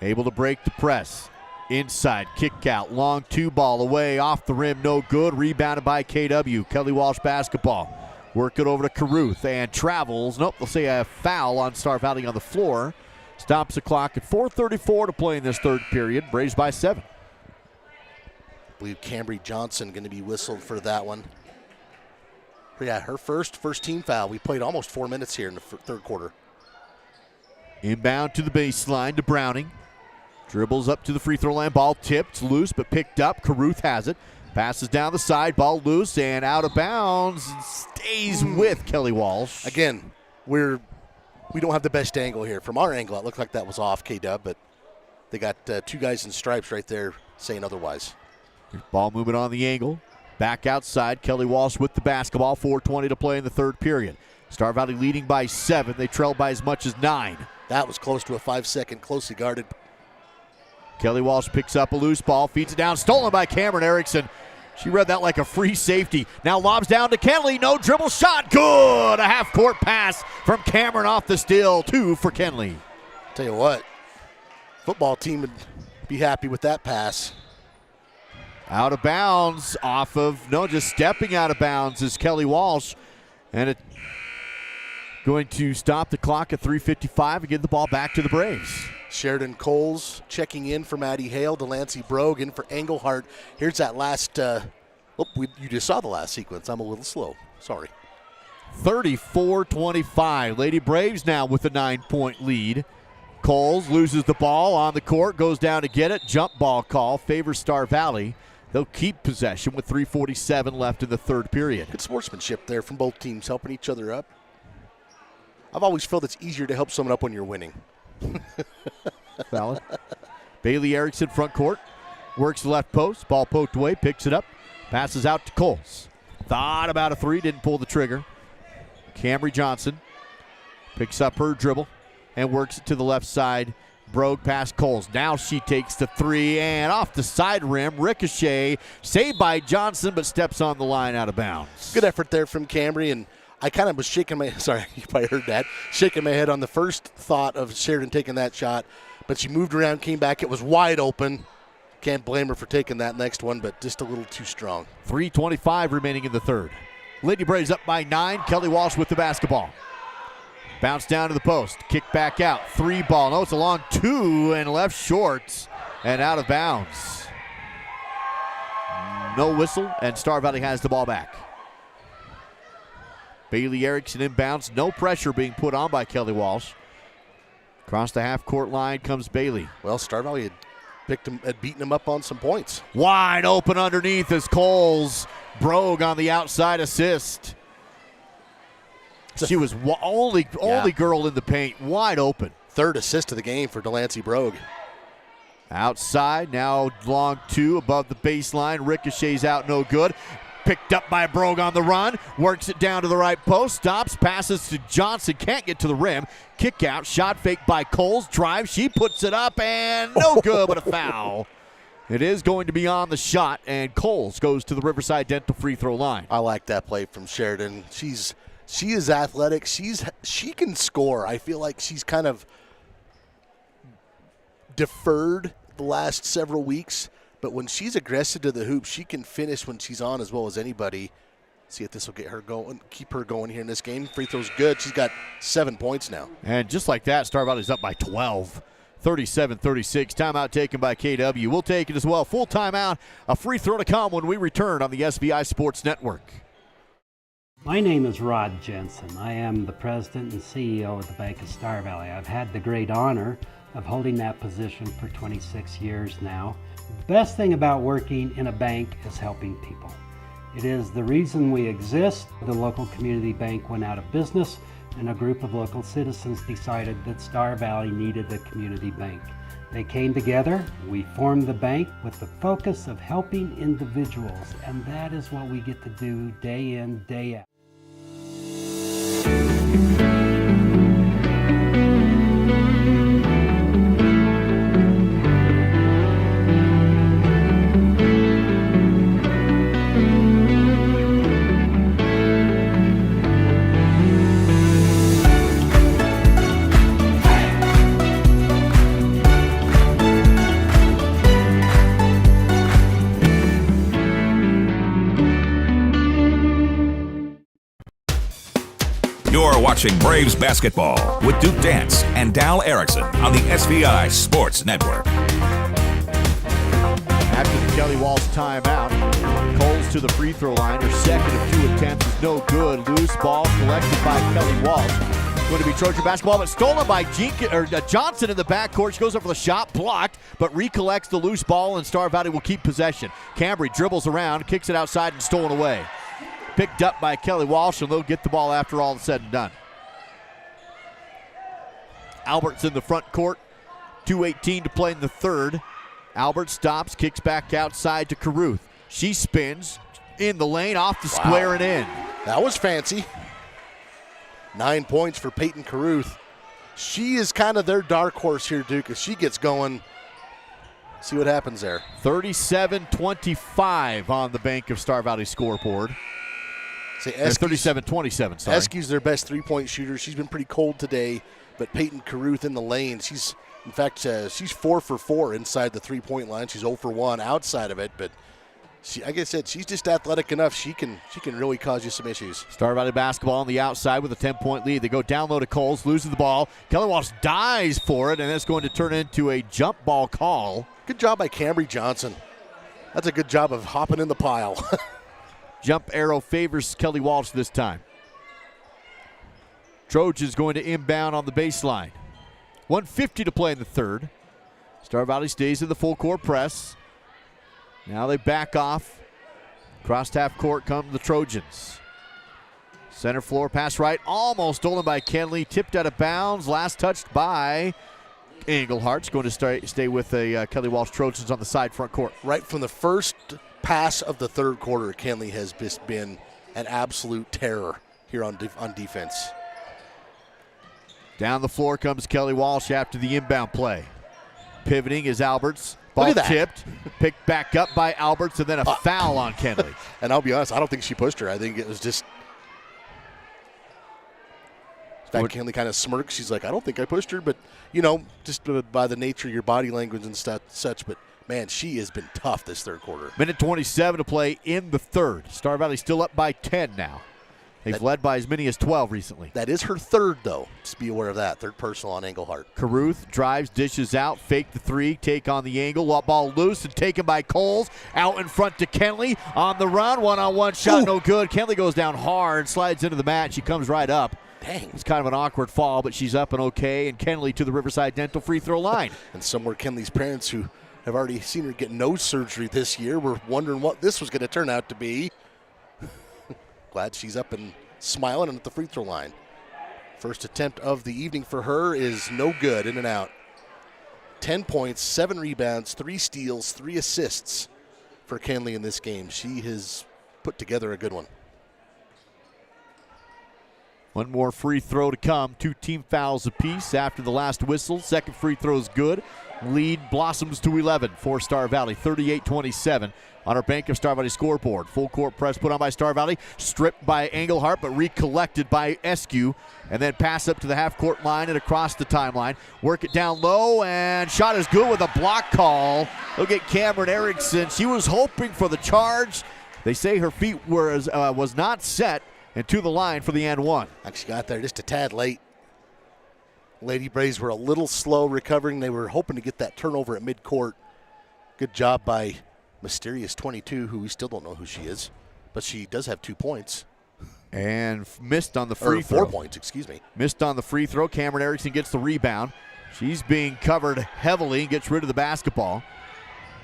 Able to break the press. Inside, kick out, long 2 ball away, off the rim, no good. Rebounded by KW. Kelly Walsh basketball. Work it over to Caruth and travels. Nope, they'll say a foul on Star Valley on the floor. Stops the clock at 4:34 to play in this third period. Braves by 7. I believe Cambry Johnson going to be whistled for that one. But yeah, her first team foul. We played almost 4 minutes here in the third quarter. Inbound to the baseline to Browning. Dribbles up to the free throw line. Ball tipped, loose, but picked up. Caruth has it. Passes down the side. Ball loose and out of bounds. Stays with Kelly Walsh. Again, we don't have the best angle here. From our angle, it looked like that was off, K-Dub, but they got 2 guys in stripes right there saying otherwise. Ball moving on the angle. Back outside. Kelly Walsh with the basketball. 4:20 to play in the third period. Star Valley leading by 7. They trailed by as much as 9. That was close to a 5-second, closely guarded. Kelly Walsh picks up a loose ball, feeds it down, stolen by Cameron Erickson. She read that like a free safety. Now lobs down to Kenley, no dribble shot, good! A half-court pass from Cameron off the steal, 2 for Kenley. Tell you what, football team would be happy with that pass. Out of bounds, just stepping out of bounds is Kelly Walsh. And it going to stop the clock at 3:55 and give the ball back to the Braves. Sheridan Coles checking in for Maddie Hale. Delancey Brogue in for Engelhardt. Here's that last, you just saw the last sequence. I'm a little slow. Sorry. 34-25. Lady Braves now with a 9-point lead. Coles loses the ball on the court, goes down to get it. Jump ball call, favors Star Valley. They'll keep possession with 3:47 left in the third period. Good sportsmanship there from both teams, helping each other up. I've always felt it's easier to help someone up when you're winning. Valid. Bailey Erickson front court. Works the left post. Ball poked away. Picks it up. Passes out to Coles. Thought about a 3. Didn't pull the trigger. Cambry Johnson picks up her dribble and works it to the left side. Brogue past Coles. Now she takes the 3 and off the side rim. Ricochet. Saved by Johnson, but steps on the line out of bounds. Good effort there from Cambry, and I kind of was shaking my, sorry, you probably heard that, shaking my head on the first thought of Sheridan taking that shot, but she moved around, came back, it was wide open. Can't blame her for taking that next one, but just a little too strong. 3:25 remaining in the third. Lady Braves up by 9. Kelly Walsh with the basketball. Bounce down to the post, kick back out, 3 ball. No, it's a long 2 and left short and out of bounds. No whistle, and Star Valley has the ball back. Bailey Erickson inbounds. No pressure being put on by Kelly Walsh. Across the half-court line comes Bailey. Well, Star Valley had beaten him up on some points. Wide open underneath as Coles. Brogue on the outside assist. She was only girl in the paint. Wide open. Third assist of the game for Delancey Brogue. Outside, now long 2 above the baseline. Ricochets out, no good. Picked up by Brogue on the run. Works it down to the right post. Stops. Passes to Johnson. Can't get to the rim. Kick out. Shot fake by Coles. Drive. She puts it up and no good, but a foul. It is going to be on the shot, and Coles goes to the Riverside Dental free throw line. I like that play from Sheridan. She's She is athletic. She can score. I feel like she's kind of deferred the last several weeks, but when she's aggressive to the hoop, she can finish when she's on as well as anybody. See if this will get her going, keep her going here in this game. Free throw's good. She's got 7 points now. And just like that, Star Valley's up by 12. 37-36. Timeout taken by KW. We'll take it as well. Full timeout. A free throw to come when we return on the SVI Sports Network. My name is Rod Jensen. I am the president and CEO of the Bank of Star Valley. I've had the great honor of holding that position for 26 years now. The best thing about working in a bank is helping people. It is the reason we exist. The local community bank went out of business, and a group of local citizens decided that Star Valley needed a community bank. They came together, we formed the bank with the focus of helping individuals, and that is what we get to do day in, day out. You're watching Braves basketball with Duke Dance and Dal Erickson on the SVI Sports Network. After the Kelly Walsh timeout, Coles to the free throw line. Her second of 2 attempts is no good. Loose ball collected by Kelly Walsh. Going to be Trojan basketball, but stolen by Johnson in the backcourt. She goes up for the shot, blocked, but recollects the loose ball, and Star Valley will keep possession. Cambry dribbles around, kicks it outside, and stolen away. Picked up by Kelly Walsh, and they'll get the ball after all is said and done. Albert's in the front court. 2:18 to play in the third. Albert stops, kicks back outside to Caruth. She spins in the lane, off the square and in. That was fancy. 9 points for Peyton Caruth. She is kind of their dark horse here, Duke. If she gets going, see what happens there. 37-25 on the Bank of Star Valley scoreboard. 37-27, sorry. Eskew's their best three-point shooter. She's been pretty cold today, but Peyton Caruth in the lane. She's 4 for 4 inside the three-point line. She's 0 for 1 outside of it, but like I said, she's just athletic enough. She can really cause you some issues. Star Valley basketball on the outside with a 10-point lead. They go down low to Coles, loses the ball. Kelly Walsh dives for it, and that's going to turn into a jump ball call. Good job by Cambry Johnson. That's a good job of hopping in the pile. Jump arrow favors Kelly Walsh this time. Trojans going to inbound on the baseline. 1:50 to play in the third. Star Valley stays in the full court press. Now they back off. Crossed half court come the Trojans. Center floor pass right, almost stolen by Kenley. Tipped out of bounds. Last touched by Englehart's going to stay with the Kelly Walsh Trojans on the side front court. Right from the first pass of the third quarter, Kenley has just been an absolute terror here on defense. Down the floor comes Kelly Walsh after the inbound play. Pivoting is Alberts. Ball tipped, picked back up by Alberts, and then a foul on Kenley. And I'll be honest, I don't think she pushed her. I think it was just... In fact, Kenley kind of smirks. She's like, I don't think I pushed her, but, just by the nature of your body language and such, but man, she has been tough this third quarter. Minute 27 to play in the third. Star Valley still up by 10 now. They've led by as many as 12 recently. That is her third, though. Just be aware of that. Third personal on Englehart. Caruth drives, dishes out, fake the three, take on the angle. Ball loose and taken by Coles. Out in front to Kenley. On the run, one-on-one shot, no good. Kenley goes down hard, slides into the mat. She comes right up. Dang. It's kind of an awkward fall, but she's up and okay. And Kenley to the Riverside Dental free throw line. And somewhere Kenley's parents, who have already seen her get nose surgery this year, were wondering what this was going to turn out to be. Glad she's up and smiling and at the free throw line. First attempt of the evening for her is no good, in and out. 10 points, 7 rebounds, 3 steals, 3 assists for Kenley in this game. She has put together a good one. One more free throw to come. 2 team fouls apiece after the last whistle. Second free throw is good. Lead blossoms to 11 for Star Valley, 38-27 on our Bank of Star Valley scoreboard. Full court press put on by Star Valley, stripped by Engelhart, but recollected by Eskew, and then pass up to the half-court line and across the timeline. Work it down low, and shot is good with a block call. Look at Cameron Erickson. She was hoping for the charge. They say her feet was not set, and to the line for the and one. Actually got there just a tad late. Lady Braves were a little slow recovering. They were hoping to get that turnover at midcourt. Good job by Mysterious 22, who we still don't know who she is, but she does have 2 points. And missed on the free throw. 4 points, excuse me. Missed on the free throw. Cameron Erickson gets the rebound. She's being covered heavily and gets rid of the basketball.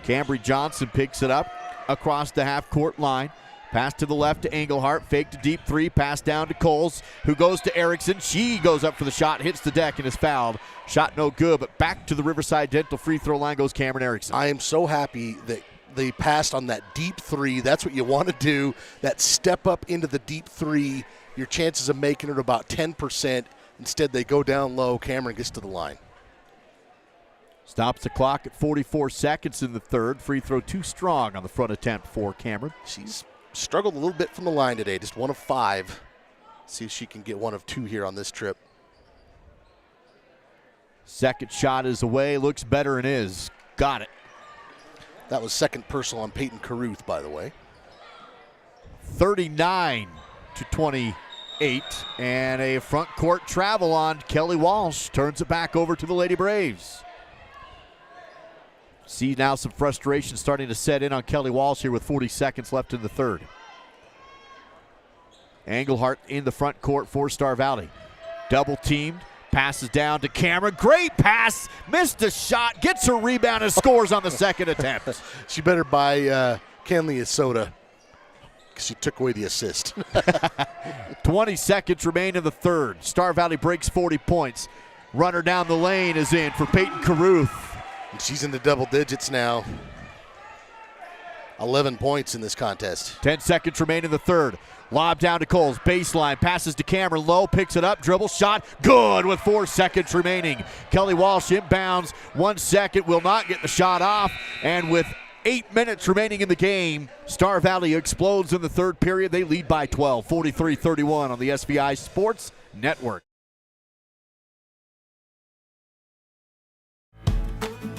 Cambry Johnson picks it up across the half-court line. Pass to the left to Engelhart. Fake to deep three. Pass down to Coles, who goes to Erickson. She goes up for the shot, hits the deck, and is fouled. Shot no good, but back to the Riverside Dental free throw line goes Cameron Erickson. I am so happy that they passed on that deep three. That's what you want to do. That step up into the deep three. Your chances of making it are about 10%. Instead, they go down low. Cameron gets to the line. Stops the clock at 44 seconds in the third. Free throw too strong on the front attempt for Cameron. She's struggled a little bit from the line today, just 1 of 5. See if she can get 1 of 2 here on this trip. Second shot is away, looks better and is. Got it. That was second personal on Peyton Caruth, by the way. 39-28, and a front court travel on Kelly Walsh. Turns it back over to the Lady Braves. See now some frustration starting to set in on Kelly Walsh here with 40 seconds left in the third. Engelhart in the front court for Star Valley. Double teamed, passes down to Cameron. Great pass, missed a shot, gets her rebound and scores on the second attempt. She better buy Kenley a soda because she took away the assist. 20 seconds remain in the third. Star Valley breaks 40 points. Runner down the lane is in for Peyton Caruth. She's in the double digits now. 11 points in this contest. 10 seconds remain in the third. Lob down to Coles. Baseline. Passes to Cameron. Low. Picks it up. Dribble. Shot. Good with 4 seconds remaining. Kelly Walsh inbounds. 1 second. Will not get the shot off. And with 8 minutes remaining in the game, Star Valley explodes in the third period. They lead by 12. 43-31 on the SVI Sports Network.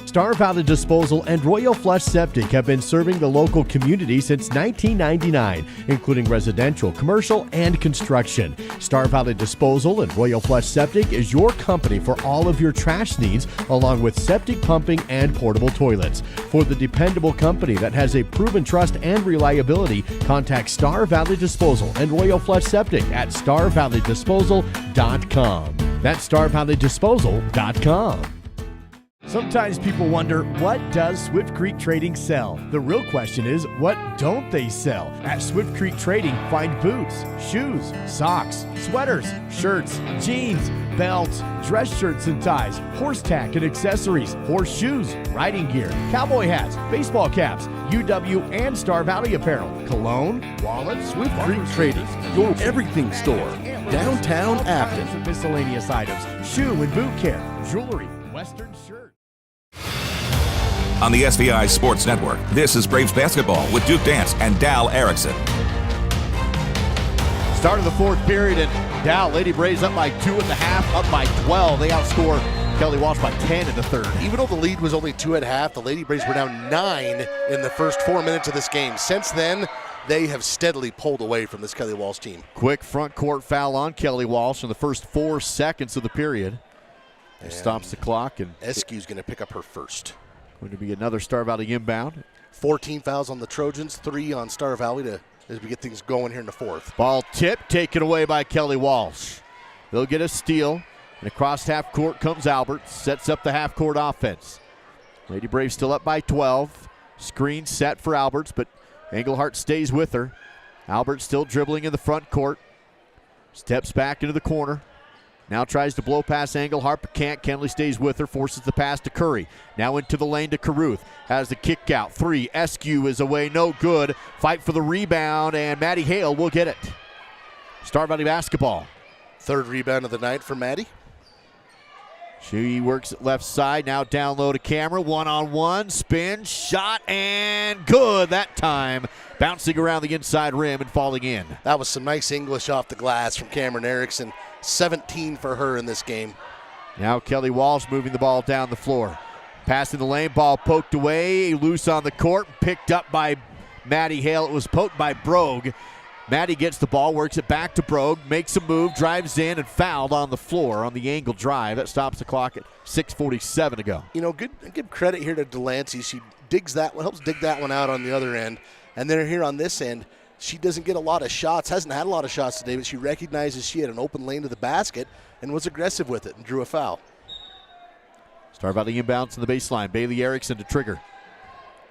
Star Valley Disposal and Royal Flush Septic have been serving the local community since 1999, including residential, commercial, and construction. Star Valley Disposal and Royal Flush Septic is your company for all of your trash needs, along with septic pumping and portable toilets. For the dependable company that has a proven trust and reliability, contact Star Valley Disposal and Royal Flush Septic at starvalleydisposal.com. That's starvalleydisposal.com. Sometimes people wonder, what does Swift Creek Trading sell? The real question is, what don't they sell? At Swift Creek Trading, find boots, shoes, socks, sweaters, shirts, jeans, belts, dress shirts and ties, horse tack and accessories, horse shoes, riding gear, cowboy hats, baseball caps, UW and Star Valley apparel, cologne, wallets, Swift Creek Trading, your everything store, downtown Afton. Miscellaneous items, shoe and boot care, jewelry, western shirts. On the SVI Sports Network, this is Braves basketball with Duke Dance and Dal Erickson. Start of the fourth period, and Dow, Lady Braves up by 2.5, up by 12. They outscore Kelly Walsh by 10 in the third. Even though the lead was only 2 at half, the Lady Braves were down 9 in the first 4 minutes of this game. Since then, they have steadily pulled away from this Kelly Walsh team. Quick front court foul on Kelly Walsh in the first 4 seconds of the period. It stops the clock, and Eskew's going to pick up her first. Going to be another Star Valley inbound. 14 fouls on the Trojans, 3 on Star Valley as we get things going here in the fourth. Ball tip taken away by Kelly Walsh. They'll get a steal, and across half court comes Albert, sets up the half court offense. Lady Braves still up by 12. Screen set for Alberts, but Engelhart stays with her. Albert still dribbling in the front court. Steps back into the corner. Now tries to blow past Engelhart, but can't. Kenley stays with her, forces the pass to Curry. Now into the lane to Caruth. Has the kick out. 3. Eskew is away, no good. Fight for the rebound, and Maddie Hale will get it. Star Valley basketball. Third rebound of the night for Maddie. She works it left side, now down low to camera, one-on-one, spin, shot, and good that time. Bouncing around the inside rim and falling in. That was some nice English off the glass from Cameron Erickson. 17 for her in this game. Now Kelly Walsh moving the ball down the floor. Passing the lane, ball poked away, loose on the court, picked up by Maddie Hale. It was poked by Brogue. Maddie gets the ball, works it back to Brogue, makes a move, drives in, and fouled on the floor on the angle drive. That stops the clock at 6:47 to go. You know, give credit here to Delancey. She digs that one, helps dig that one out on the other end. And then here on this end, she doesn't get a lot of shots, hasn't had a lot of shots today, but she recognizes she had an open lane to the basket and was aggressive with it and drew a foul. Star Valley inbounds on the baseline. Bailey Erickson to trigger.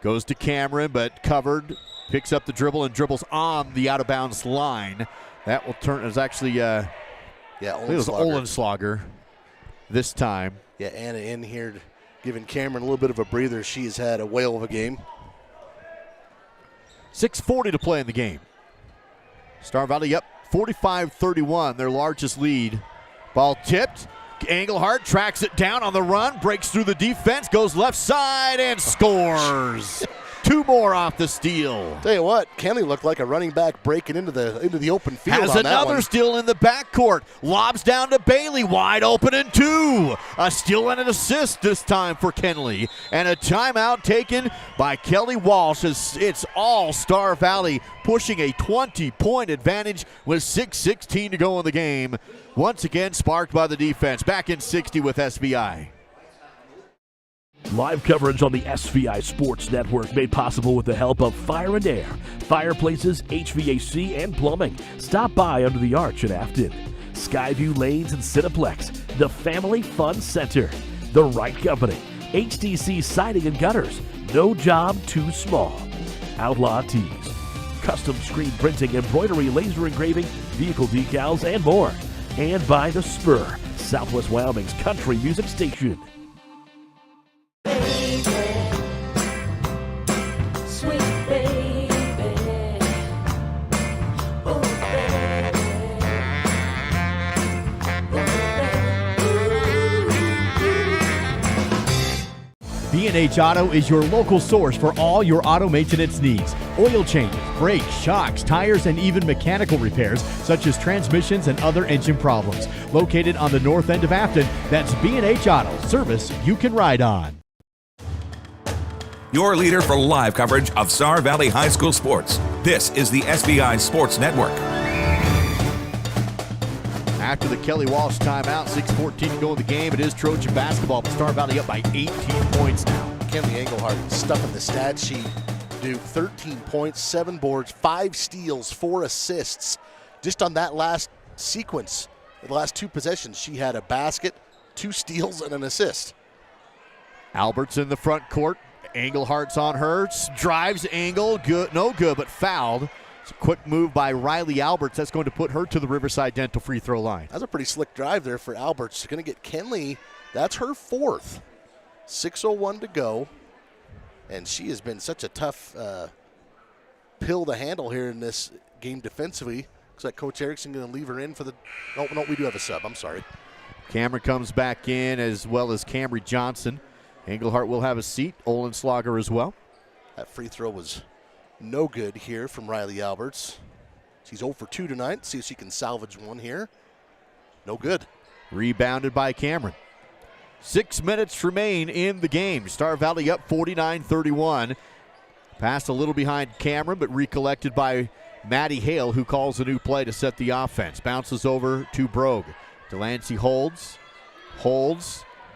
Goes to Cameron, but covered. Picks up the dribble and dribbles on the out-of-bounds line. That will turn. It was actually, it was Olenslager this time. Yeah, Anna in here giving Cameron a little bit of a breather. She has had a whale of a game. 6:40 to play in the game. Star Valley up 45-31, their largest lead. Ball tipped. Engelhardt tracks it down on the run, breaks through the defense, goes left side and scores. Two more off the steal. Tell you what, Kenley looked like a running back breaking into the open field. Has on that another one. steal in the backcourt. Lobs down to Bailey, wide open and two. A steal and an assist this time for Kenley. And a timeout taken by Kelly Walsh. It's all Star Valley pushing a 20-point advantage with 6:16 to go in the game. Once again sparked by the defense. Back in 60 with SVI. Live coverage on the SVI Sports Network made possible with the help of Fire and Air, fireplaces, HVAC, and plumbing. Stop by under the arch at Afton. Skyview Lanes and Cineplex, the Family Fun Center. The Right Company, HDC Siding and Gutters, no job too small. Outlaw Tees, custom screen printing, embroidery, laser engraving, vehicle decals, and more. And by The Spur, Southwest Wyoming's country music station. B&H Auto is your local source for all your auto maintenance needs. Oil changes, brakes, shocks, tires, and even mechanical repairs such as transmissions and other engine problems. Located on the north end of Afton, that's B&H Auto, service you can ride on. Your leader for live coverage of Star Valley High School sports. This is the SVI Sports Network. After the Kelly Walsh timeout, 6:14 to go in the game. It is Trojan basketball, but Star Valley up by 18 points now. Kenley Engelhardt stuffing the stat sheet. 13 points, 7 boards, 5 steals, 4 assists. Just on that last sequence, the last 2 possessions, she had a basket, 2 steals, and an assist. Albert's in the front court. Engelhardt's on her. Drives Engel. Good, no good, but fouled. It's a quick move by Riley Alberts. That's going to put her to the Riverside Dental free throw line. That's a pretty slick drive there for Alberts. Going to get Kenley. That's her 4th. 6:01 to go. And she has been such a tough pill to handle here in this game defensively. Looks like Coach Erickson going to leave her in for the – no, we do have a sub. I'm sorry. Cameron comes back in as well as Camry Johnson. Engelhardt will have a seat. Olenslager as well. That free throw was no good here from Riley Alberts. She's 0 for 2 tonight. See if she can salvage one here. No good. Rebounded by Cameron. 6 minutes remain in the game. Star Valley up 49-31. Passed a little behind Cameron, but recollected by Maddie Hale, who calls a new play to set the offense. Bounces over to Brogue. Delancey holds.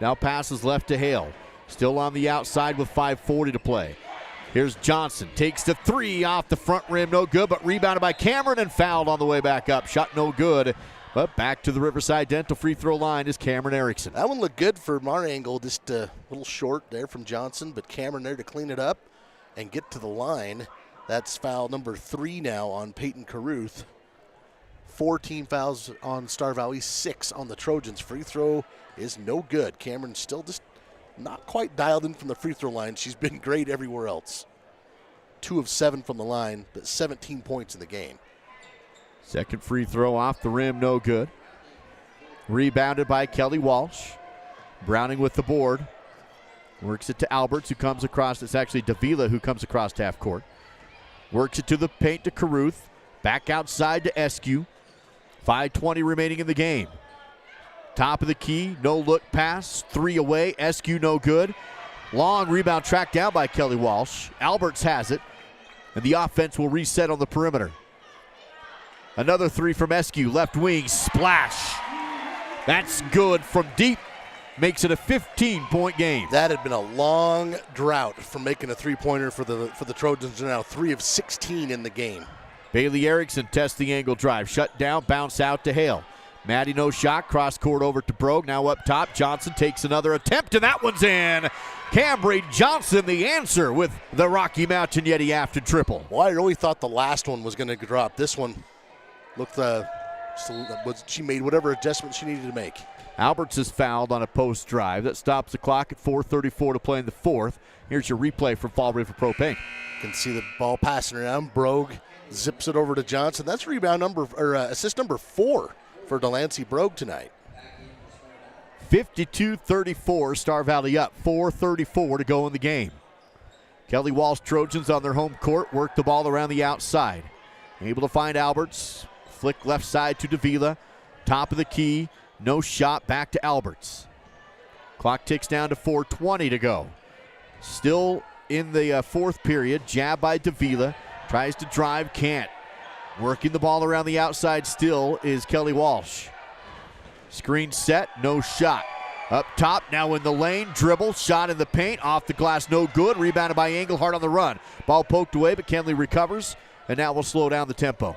Now passes left to Hale. Still on the outside with 5:40 to play. Here's Johnson. Takes the 3 off the front rim. No good, but rebounded by Cameron and fouled on the way back up. Shot no good. But back to the Riverside Dental free throw line is Cameron Erickson. That one looked good from our angle. Just a little short there from Johnson, but Cameron there to clean it up and get to the line. That's foul number 3 now on Peyton Caruth. 4 team fouls on Star Valley, 6 on the Trojans. Free throw is no good. Cameron still just not quite dialed in from the free throw line. She's been great everywhere else. 2 of 7 from the line, but 17 points in the game. Second free throw off the rim, no good. Rebounded by Kelly Walsh. Browning with the board. Works it to Alberts, who comes across. It's actually Davila who comes across half court. Works it to the paint to Caruth. Back outside to Eskew. 5:20 remaining in the game. Top of the key, no look pass. 3 away. Eskew no good. Long rebound tracked down by Kelly Walsh. Alberts has it. And the offense will reset on the perimeter. Another 3 from Eskew. Left wing. Splash. That's good from deep. Makes it a 15-point game. That had been a long drought from making a three-pointer for the Trojans. Now 3 of 16 in the game. Bailey Erickson tests the angle drive. Shut down, bounce out to Hale. Maddie no shot, cross court over to Brogue. Now up top, Johnson takes another attempt, and that one's in. Cambry Johnson the answer with the Rocky Mountain Yeti after triple. Well, I really thought the last one was going to drop. This one looked, she made whatever adjustment she needed to make. Alberts is fouled on a post drive. That stops the clock at 4:34 to play in the fourth. Here's your replay from Fall River Propane. You can see the ball passing around. Brogue zips it over to Johnson. That's rebound number, or assist number 4 for Delancey Brogue tonight. 52-34, Star Valley up. 4:34 to go in the game. Kelly Walsh Trojans on their home court work the ball around the outside. Able to find Alberts. Flick left side to Davila. Top of the key. No shot, back to Alberts. Clock ticks down to 4:20 to go. Still in the fourth period. Jab by Davila. Tries to drive, can't. Working the ball around the outside still is Kelly Walsh. Screen set, no shot. Up top, now in the lane, dribble, shot in the paint, off the glass, no good. Rebounded by Engelhardt on the run. Ball poked away, but Kenley recovers, and now will slow down the tempo.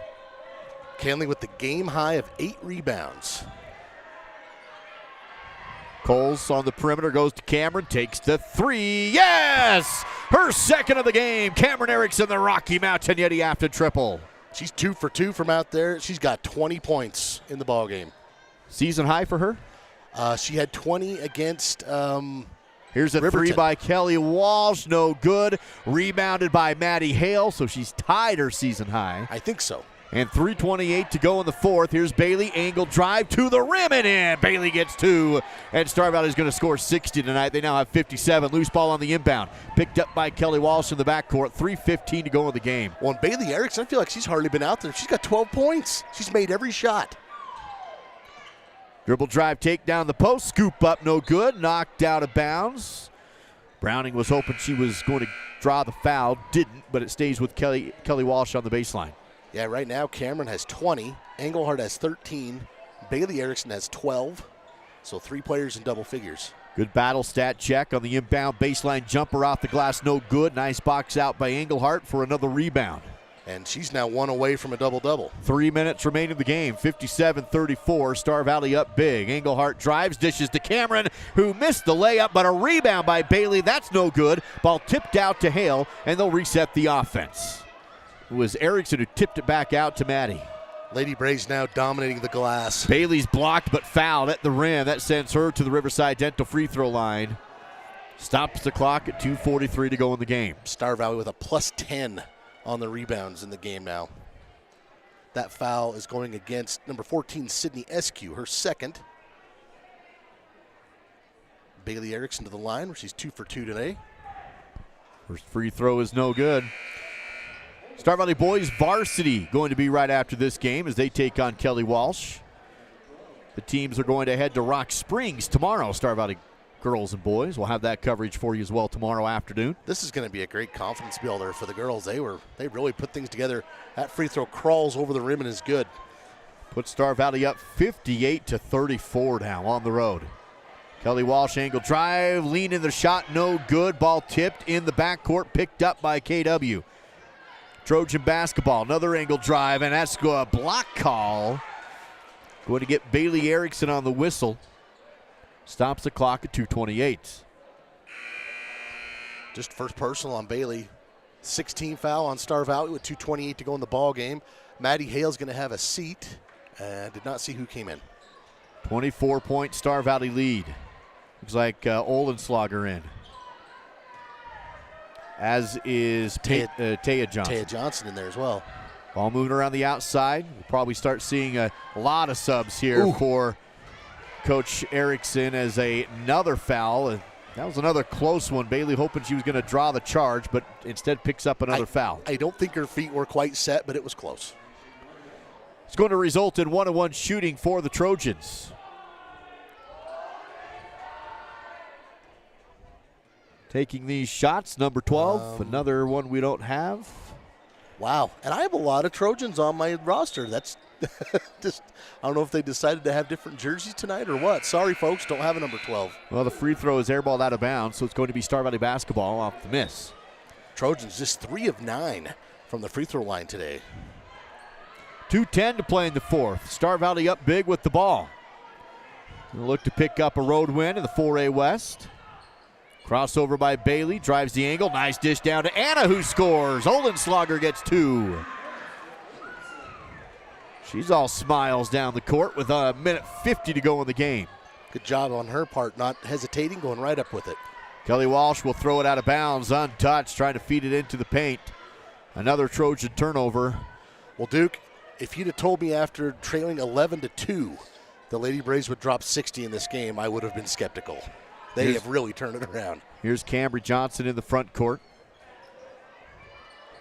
Kenley with the game high of 8 rebounds. Coles on the perimeter, goes to Cameron, takes the 3. Yes! Her second of the game. Cameron Erickson, the Rocky Mountain Yeti after triple. She's 2 for 2 from out there. She's got 20 points in the ballgame. Season high for her? She had 20 against Here's a Riverton. 3 by Kelly Walsh, no good. Rebounded by Maddie Hale, so she's tied her season high. I think so. And 3:28 to go in the fourth. Here's Bailey, angle drive to the rim and in. Bailey gets 2, and Star Valley's going to score 60 tonight. They now have 57. Loose ball on the inbound. Picked up by Kelly Walsh in the backcourt. 3:15 to go in the game. Well, and Bailey Erickson, I feel like she's hardly been out there. She's got 12 points. She's made every shot. Dribble drive, take down the post. Scoop up, no good. Knocked out of bounds. Browning was hoping she was going to draw the foul. Didn't, but it stays with Kelly Walsh on the baseline. Yeah, right now Cameron has 20, Engelhardt has 13, Bailey Erickson has 12, so 3 players in double figures. Good battle stat check on the inbound baseline jumper off the glass, no good. Nice box out by Engelhardt for another rebound. And she's now 1 away from a double-double. 3 minutes remain in the game, 57-34, Star Valley up big. Engelhardt drives, dishes to Cameron, who missed the layup, but a rebound by Bailey, that's no good. Ball tipped out to Hale, and they'll reset the offense. It was Erickson who tipped it back out to Maddie. Lady Bray's now dominating the glass. Bailey's blocked but fouled at the rim. That sends her to the Riverside Dental free throw line. Stops the clock at 2:43 to go in the game. Star Valley with a plus 10 on the rebounds in the game now. That foul is going against number 14, Sydney Eskew, her second. Bailey Erickson to the line, where she's 2 for 2 today. First free throw is no good. Star Valley boys varsity going to be right after this game as they take on Kelly Walsh. The teams are going to head to Rock Springs tomorrow. Star Valley girls and boys. We'll have that coverage for you as well tomorrow afternoon. This is going to be a great confidence builder for the girls. They really put things together. That free throw crawls over the rim and is good. Put Star Valley up 58-34 now on the road. Kelly Walsh angle drive, lean in the shot, no good. Ball tipped in the backcourt, picked up by KW. Trojan basketball, another angle drive, and that's a block call. Going to get Bailey Erickson on the whistle. Stops the clock at 2:28. Just first personal on Bailey. 16 foul on Star Valley with 2:28 to go in the ball game. Maddie Hale's going to have a seat. Did not see who came in. 24-point Star Valley lead. Looks like Olenslager in. As is Taya Johnson. Taya Johnson in there as well. Ball moving around the outside. We'll probably start seeing a lot of subs here for Coach Erickson as another foul. That was another close one. Bailey hoping she was going to draw the charge, but instead picks up another foul. I don't think her feet were quite set, but it was close. It's going to result in 1-1 shooting for the Trojans. Taking these shots, number 12, another one we don't have. Wow, and I have a lot of Trojans on my roster. That's just, I don't know if they decided to have different jerseys tonight or what. Sorry, folks, don't have a number 12. Well, the free throw is airballed out of bounds, so it's going to be Star Valley basketball off the miss. Trojans just 3 of 9 from the free throw line today. 2:10 to play in the fourth. Star Valley up big with the ball. Gonna look to pick up a road win in the 4A West. Crossover by Bailey, drives the angle. Nice dish down to Anna, who scores. Olenslager gets 2. She's all smiles down the court with a minute 50 to go in the game. Good job on her part, not hesitating, going right up with it. Kelly Walsh will throw it out of bounds, untouched, trying to feed it into the paint. Another Trojan turnover. Well, Duke, if you'd have told me after trailing 11-2 the Lady Braves would drop 60 in this game, I would have been skeptical. They have really turned it around. Here's Cambry Johnson in the front court.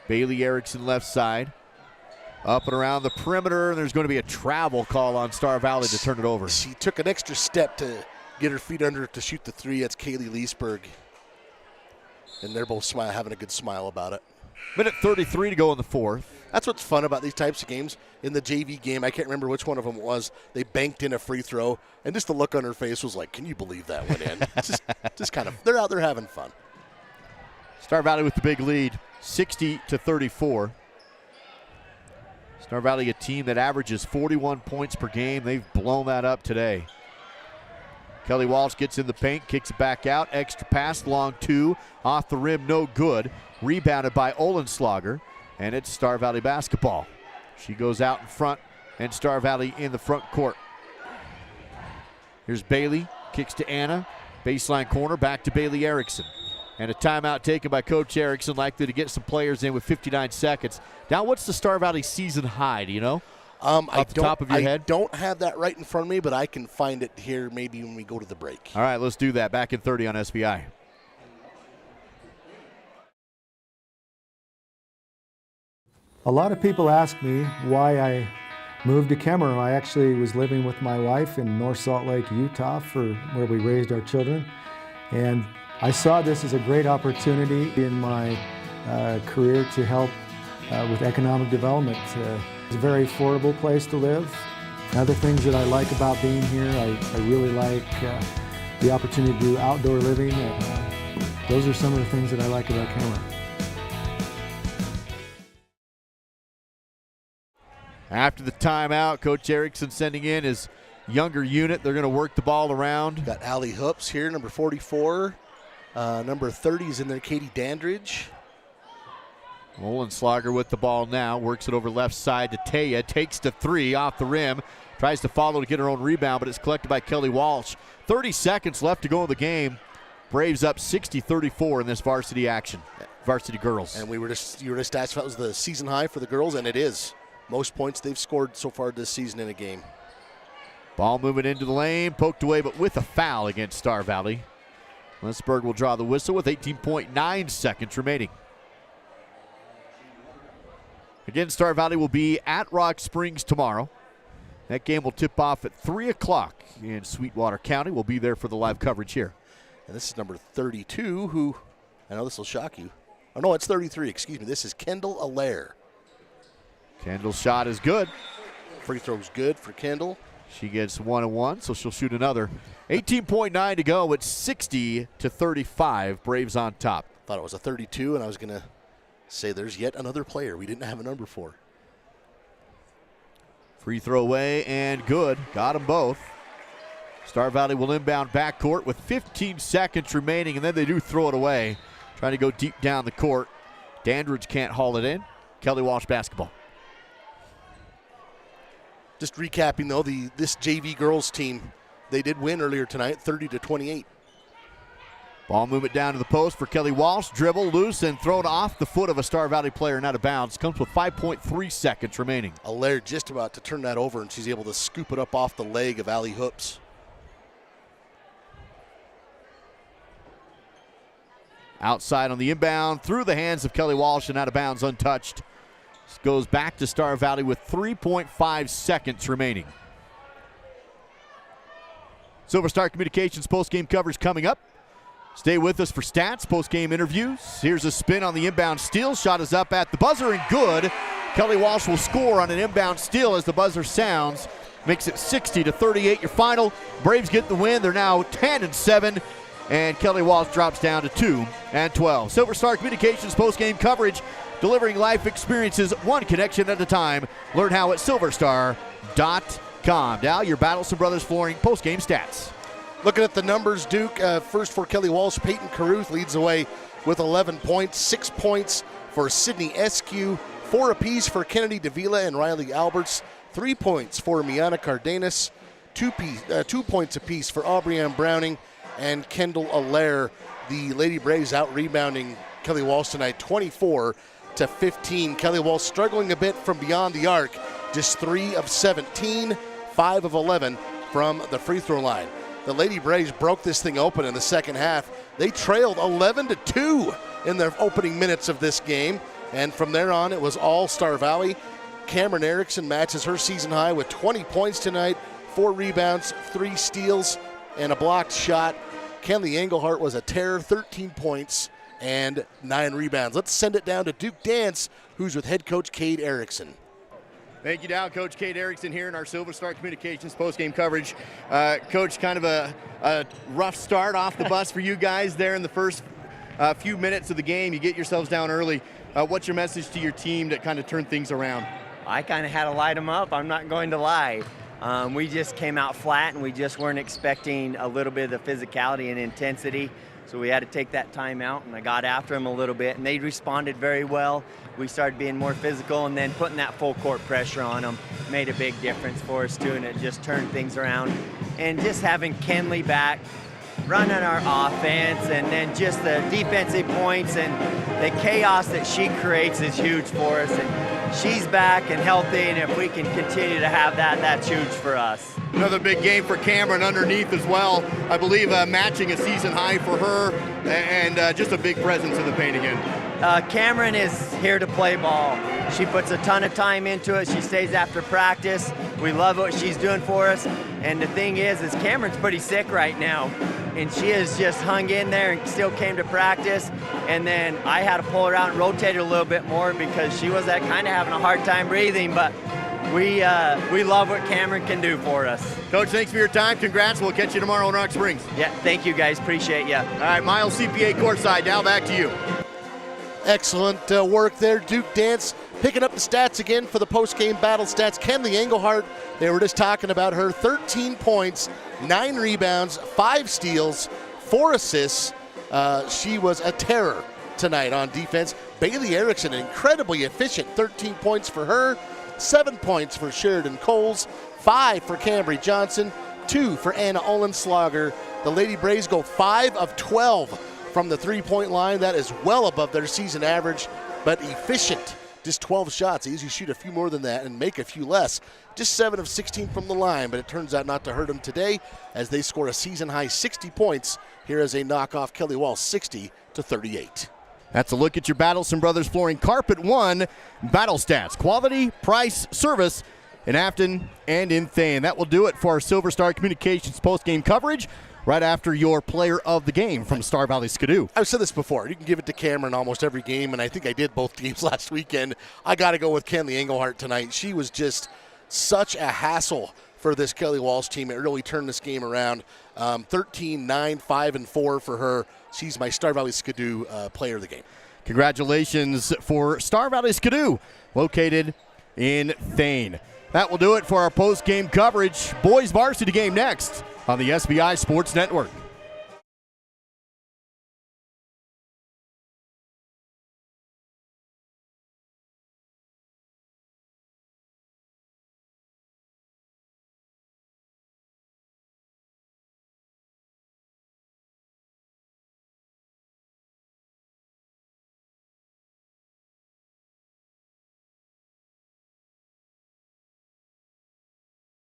Bailey Erickson left side. Up and around the perimeter, and there's going to be a travel call on Star Valley to turn it over. She took an extra step to get her feet under to shoot the 3. That's Kaylee Leesburg. And they're both having a good smile about it. Minute 33 to go in the fourth. That's what's fun about these types of games. In the JV game, I can't remember which one of them it was, they banked in a free throw, and just the look on her face was like, can you believe that went in? just kind of, they're out there having fun. Star Valley with the big lead, 60-34. Star Valley, a team that averages 41 points per game. They've blown that up today. Kelly Walsh gets in the paint, kicks it back out. Extra pass, long 2. Off the rim, no good. Rebounded by Olenslager, and it's Star Valley basketball. She goes out in front, and Star Valley in the front court. Here's Bailey, kicks to Anna. Baseline corner, back to Bailey Erickson. And a timeout taken by Coach Erickson, likely to get some players in with 59 seconds. Now, what's the Star Valley season high? Do you know? Off the top of your head? I don't have that right in front of me, but I can find it here maybe when we go to the break. All right, let's do that. Back in 30 on SVI. A lot of people ask me why I moved to Kemmerer. I actually was living with my wife in North Salt Lake, Utah, where we raised our children. And I saw this as a great opportunity in my career to help with economic development. It's a very affordable place to live. Other things that I like about being here, I really like the opportunity to do outdoor living. Those are some of the things that I like about Kemmerer. After the timeout, Coach Erickson sending in his younger unit. They're going to work the ball around. Got Allie Hoops here, number 44. Number 30 is in there, Katie Dandridge. Olenslager with the ball now. Works it over left side to Taya. Takes the 3 off the rim. Tries to follow to get her own rebound, but it's collected by Kelly Walsh. 30 seconds left to go in the game. Braves up 60-34 in this varsity action. Varsity girls. And you were just asked if that was the season high for the girls, and it is. Most points they've scored so far this season in a game. Ball moving into the lane, poked away, but with a foul against Star Valley. Lensburg will draw the whistle with 18.9 seconds remaining. Again, Star Valley will be at Rock Springs tomorrow. That game will tip off at 3 o'clock in Sweetwater County. We'll be there for the live coverage here. And this is number 32, who, I know this will shock you. Oh, no, it's 33, excuse me. This is Kendall Allaire. Kendall's shot is good. Free throw's good for Kendall. She gets 1-1, so she'll shoot another. 18.9 to go. It's 60-35. Braves on top. Thought it was a 32, and I was going to say there's yet another player we didn't have a number for. Free throw away and good. Got them both. Star Valley will inbound backcourt with 15 seconds remaining, and then they do throw it away. Trying to go deep down the court. Dandridge can't haul it in. Kelly Walsh basketball. Just recapping, though, this JV girls team, they did win earlier tonight, 30-28. Ball movement down to the post for Kelly Walsh. Dribble loose and thrown off the foot of a Star Valley player and out of bounds. Comes with 5.3 seconds remaining. Allaire just about to turn that over, and she's able to scoop it up off the leg of Allie Hoops. Outside on the inbound, through the hands of Kelly Walsh and out of bounds, untouched. This goes back to Star Valley with 3.5 seconds remaining. Silver Star Communications postgame coverage coming up. Stay with us for stats, postgame interviews. Here's a spin on the inbound steal. Shot is up at the buzzer and good. Kelly Walsh will score on an inbound steal as the buzzer sounds. Makes it 60-38 your final. Braves get the win. They're now 10-7. And Kelly Walsh drops down to 2-12. Silver Star Communications postgame coverage, delivering life experiences one connection at a time. Learn how at silverstar.com. Now your Battleston Brothers Flooring postgame stats. Looking at the numbers, Duke, first for Kelly Walsh, Peyton Caruth leads the way with 11 points, 6 points for Sydney Eskew, 4 apiece for Kennedy Davila and Riley Alberts, 3 points for Miana Cardenas, 2 points apiece for Aubrianne Browning and Kendall Allaire. The Lady Braves out-rebounding Kelly Walsh tonight, 24-15. Kelly Walsh struggling a bit from beyond the arc, just 3 of 17, 5 of 11 from the free throw line. The Lady Braves broke this thing open in the second half. They trailed 11-2 in their opening minutes of this game, and from there on it was all Star Valley. Cameron Erickson matches her season high with 20 points tonight, 4 rebounds, 3 steals, and a blocked shot. Kenley Engelhart was a terror, 13 points and 9 rebounds. Let's send it down to Duke Dance, who's with head coach Cade Erickson. Thank you, Dow. Coach Cade Erickson here in our Silver Star Communications postgame coverage. Coach, kind of a rough start off the bus for you guys there in the first few minutes of the game. You get yourselves down early. What's your message to your team to kind of turn things around? I kind of had to light them up. I'm not going to lie. We just came out flat, and we just weren't expecting a little bit of the physicality and intensity. So we had to take that time out, and I got after them a little bit, and they responded very well. We started being more physical, and then putting that full court pressure on them made a big difference for us too, and it just turned things around. And just having Kenley back, running our offense, and then just the defensive points and the chaos that she creates is huge for us. And she's back and healthy, and if we can continue to have that, that's huge for us. Another big game for Cameron underneath as well. I believe matching a season high for her, and just a big presence in the paint again. Cameron is here to play ball. She puts a ton of time into it. She stays after practice. We love what she's doing for us. And the thing is Cameron's pretty sick right now, and she has just hung in there and still came to practice. And then I had to pull her out and rotate her a little bit more because she was kind of having a hard time breathing. But we love what Cameron can do for us. Coach, thanks for your time. Congrats. We'll catch you tomorrow in Rock Springs. Yeah, thank you guys. Appreciate you. All right, Miles CPA courtside. Now back to you. Excellent work there. Duke Dance picking up the stats again for the post-game battle stats. Kenley Engelhart, they were just talking about her, 13 points, 9 rebounds, 5 steals, 4 assists. She was a terror tonight on defense. Bailey Erickson, incredibly efficient, 13 points for her, 7 points for Sheridan Coles, 5 for Cambry Johnson, 2 for Anna Olenslager. The Lady Braves go 5 of 12 from the three-point line. That is well above their season average, but efficient. Just 12 shots. They usually shoot a few more than that and make a few less. Just 7 of 16 from the line, but it turns out not to hurt them today as they score a season-high 60 points. Here is a knockoff Kelly Walsh, 60-38. That's a look at your Battleston Brothers Flooring Carpet One battle stats. Quality, price, service in Afton and in Thane. That will do it for our Silver Star Communications post-game coverage. Right after your player of the game from Star Valley Skidoo. I've said this before. You can give it to Cameron almost every game, and I think I did both games last weekend. I got to go with Kenley Engelhart tonight. She was just such a hassle for this Kelly Walsh team. It really turned this game around. 13, 9, 5, and 4 for her. She's my Star Valley Skidoo player of the game. Congratulations for Star Valley Skidoo, located in Thane. That will do it for our post-game coverage. Boys varsity game next on the SBI Sports Network.